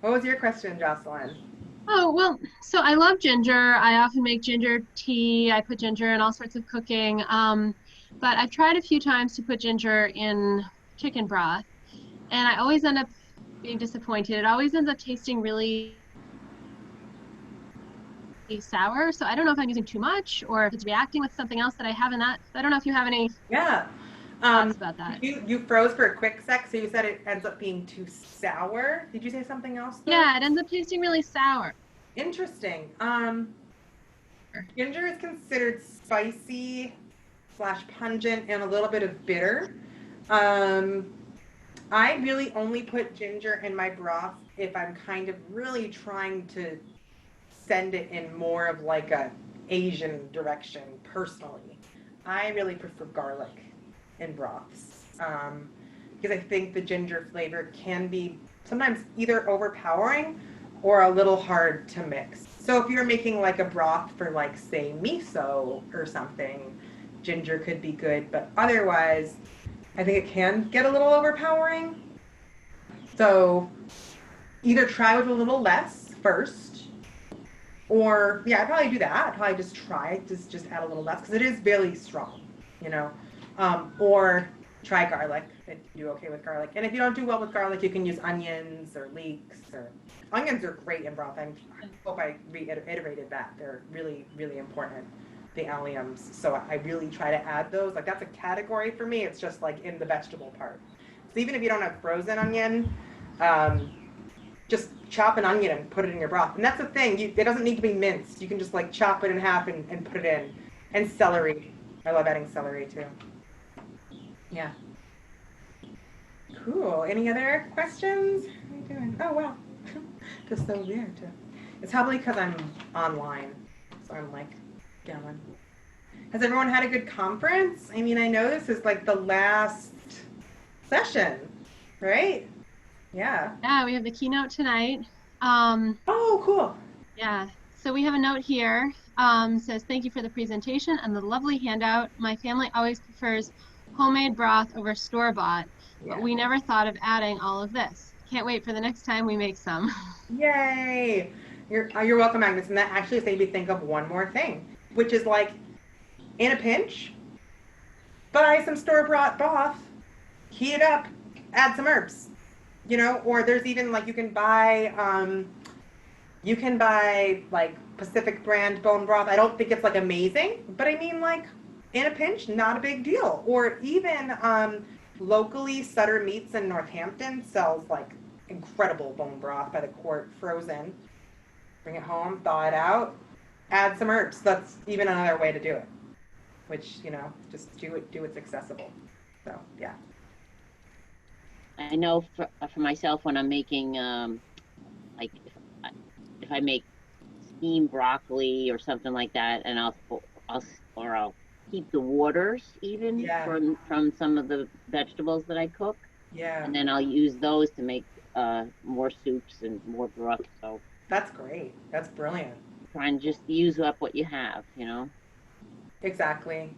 S2: What was your question, Jocelyn?
S4: Oh, well, so I love ginger. I often make ginger tea. I put ginger in all sorts of cooking. But I've tried a few times to put ginger in chicken broth, and I always end up being disappointed. It always ends up tasting really sour. So I don't know if I'm using too much or if it's reacting with something else that I have in that. I don't know if you have any thoughts about that.
S2: You froze for a quick sec, so you said it ends up being too sour. Did you say something else, though?
S4: Yeah, it ends up tasting really sour.
S2: Interesting. Ginger is considered spicy / pungent and a little bit of bitter. I really only put ginger in my broth if I'm kind of really trying to send it in more of like a Asian direction personally. I really prefer garlic in broths because I think the ginger flavor can be sometimes either overpowering or a little hard to mix. So if you're making like a broth for like say miso or something, ginger could be good, but otherwise I think it can get a little overpowering. So either try with a little less first, or yeah, I'd probably do that. I'd probably just try, just add a little less because it is really strong, you know. Or try garlic if you do okay with garlic. And if you don't do well with garlic, you can use onions or leeks. Or onions are great in broth. I hope I reiterated that. They're really, really important. the alliums. So I really try to add those. Like that's a category for me. It's just like in the vegetable part. So even if you don't have frozen onion, just chop an onion and put it in your broth. And that's the thing. It doesn't need to be minced. You can just like chop it in half and put it in. And celery. I love adding celery too. Yeah. Cool. Any other questions? How are you doing? Oh, wow. Just so weird too. It's probably because I'm online. So I'm like going. Has everyone had a good conference? I mean, I know this is like the last session, right? Yeah.
S4: Yeah, we have the keynote tonight.
S2: Oh, cool.
S4: Yeah. So we have a note here. Says, thank you for the presentation and the lovely handout. My family always prefers homemade broth over store-bought, but we never thought of adding all of this. Can't wait for the next time we make some.
S2: Yay! You're welcome, Agnes. And that actually made me think of one more thing, which is like, in a pinch, buy some store-bought broth, heat it up, add some herbs, you know. Or there's even like you can buy like Pacific brand bone broth. I don't think it's like amazing, but I mean like in a pinch, not a big deal. Or even locally, Sutter Meats in Northampton sells like incredible bone broth by the quart, frozen. Bring it home, thaw it out, add some herbs. That's even another way to do it. Which, you know, just do it's accessible. So yeah.
S5: I know for myself when I'm making like if I make steamed broccoli or something like that, and I'll keep the waters even from some of the vegetables that I cook.
S2: Yeah.
S5: And then I'll use those to make more soups and more broth. So
S2: that's great. That's brilliant.
S5: Try and just use up what you have, you know.
S2: Exactly.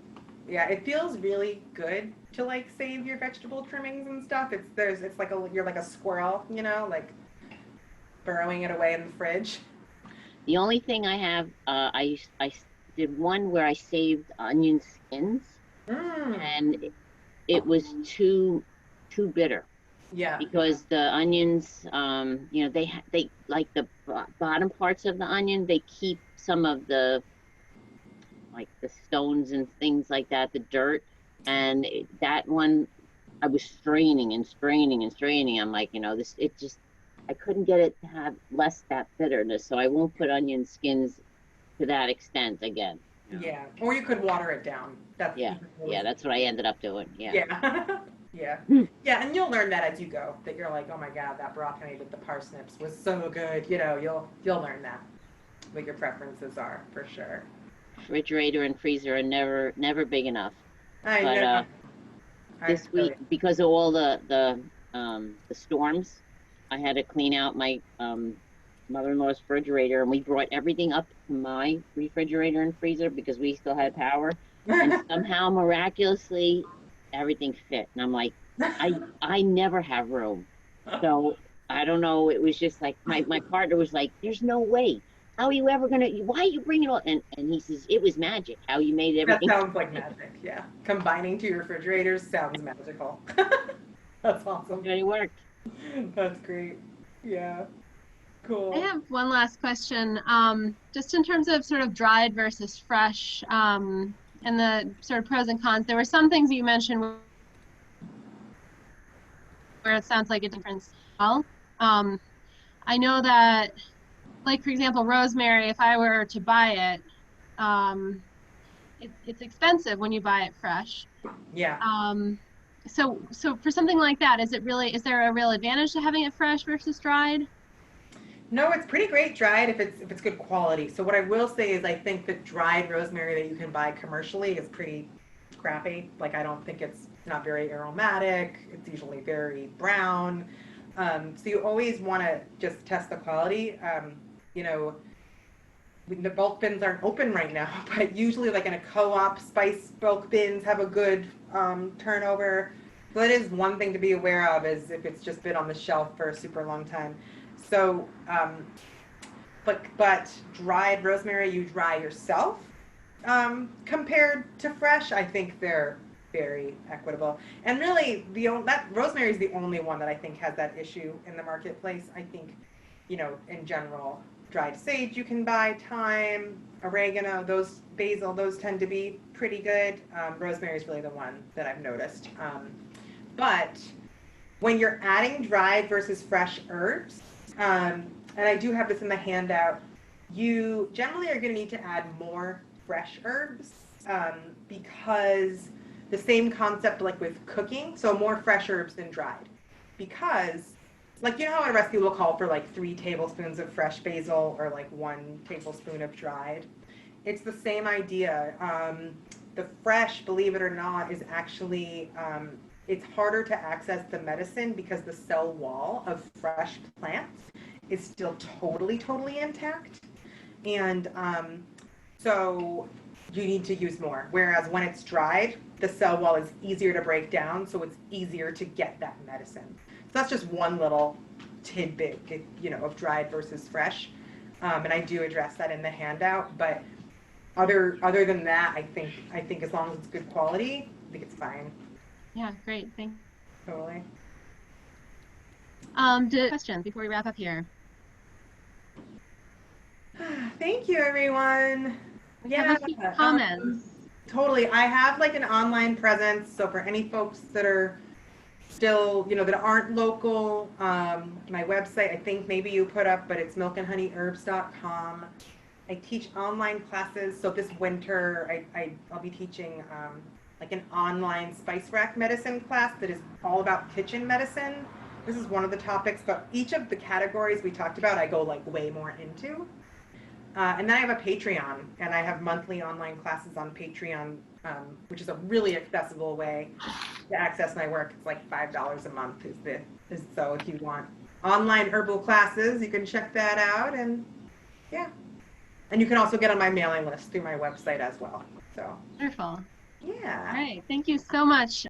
S2: Yeah, it feels really good to like save your vegetable trimmings and stuff. It's like you're like a squirrel, you know, like burrowing it away in the fridge.
S5: The only thing I have, I did one where I saved onion skins, and it was too bitter.
S2: Yeah.
S5: Because the onions, you know, they like the bottom parts of the onion, they keep some of the like the stones and things like that, the dirt, and that one I was straining and straining and straining. I'm like, you know, I couldn't get it to have less that bitterness, so I won't put onion skins to that extent again. You know?
S2: Yeah, or you could water it down. That's
S5: what I ended up doing.
S2: Yeah, yeah, and you'll learn that as you go. That you're like, oh my god, that broth I made with the parsnips was so good. You know, you'll learn that what your preferences are for sure.
S5: Refrigerator and freezer are never big enough.
S2: I know.
S5: This week, because of all the storms, I had to clean out my mother-in-law's refrigerator, and we brought everything up to my refrigerator and freezer because we still had power, and somehow miraculously everything fit. And I'm like, I never have room, so I don't know. It was just like my partner was like, "There's no way. How are you ever gonna? Why are you bringing it all?" And he says, "It was magic. How you made everything."
S2: That sounds like magic. Yeah, combining two refrigerators sounds magical. That's awesome.
S5: It worked.
S2: That's great. Yeah. Cool.
S4: I have one last question. Just in terms of sort of dried versus fresh, and the sort of pros and cons, there were some things that you mentioned where it sounds like a difference. Well, I know that, like for example, rosemary, if I were to buy it, it's expensive when you buy it fresh.
S2: Yeah.
S4: So for something like that, is there a real advantage to having it fresh versus dried?
S2: No, it's pretty great dried if it's good quality. So what I will say is I think the dried rosemary that you can buy commercially is pretty crappy. Like I don't think it's not very aromatic. It's usually very brown. So you always want to just test the quality. You know, the bulk bins aren't open right now, but usually like in a co-op, spice bulk bins have a good turnover. So that is one thing to be aware of, is if it's just been on the shelf for a super long time. So, but dried rosemary you dry yourself, compared to fresh, I think they're very equitable. And really, that rosemary is the only one that I think has that issue in the marketplace. I think, you know, in general, dried sage you can buy, thyme, oregano, those basil, those tend to be pretty good. Rosemary is really the one that I've noticed. But when you're adding dried versus fresh herbs, and I do have this in the handout, you generally are going to need to add more fresh herbs because the same concept like with cooking, so more fresh herbs than dried. Because, like, you know how a recipe will call for like 3 tablespoons of fresh basil or like 1 tablespoon of dried? It's the same idea. The fresh, believe it or not, is actually, it's harder to access the medicine because the cell wall of fresh plants is still totally intact. And so you need to use more. Whereas when it's dried, the cell wall is easier to break down, so it's easier to get that medicine. So that's just one little tidbit, you know, of dried versus fresh. And I do address that in the handout, but other than that, I think as long as it's good quality, I think it's fine.
S4: Yeah, great. Thanks.
S2: Totally.
S4: Question before we wrap up here.
S2: Thank you, everyone.
S4: We have a few comments.
S2: Totally. I have like an online presence, so for any folks that are still, you know, that aren't local, my website, I think maybe you put up, but it's milkandhoneyherbs.com. I teach online classes, so this winter I'll be teaching like an online spice rack medicine class that is all about kitchen medicine. This is one of the topics, but each of the categories we talked about, I go like way more into. And then I have a Patreon, and I have monthly online classes on Patreon, which is a really accessible way to access my work. It's like $5 a month so if you want online herbal classes, you can check that out, and yeah. And you can also get on my mailing list through my website as well. So
S4: wonderful.
S2: yeah.
S4: All right. Thank you so much.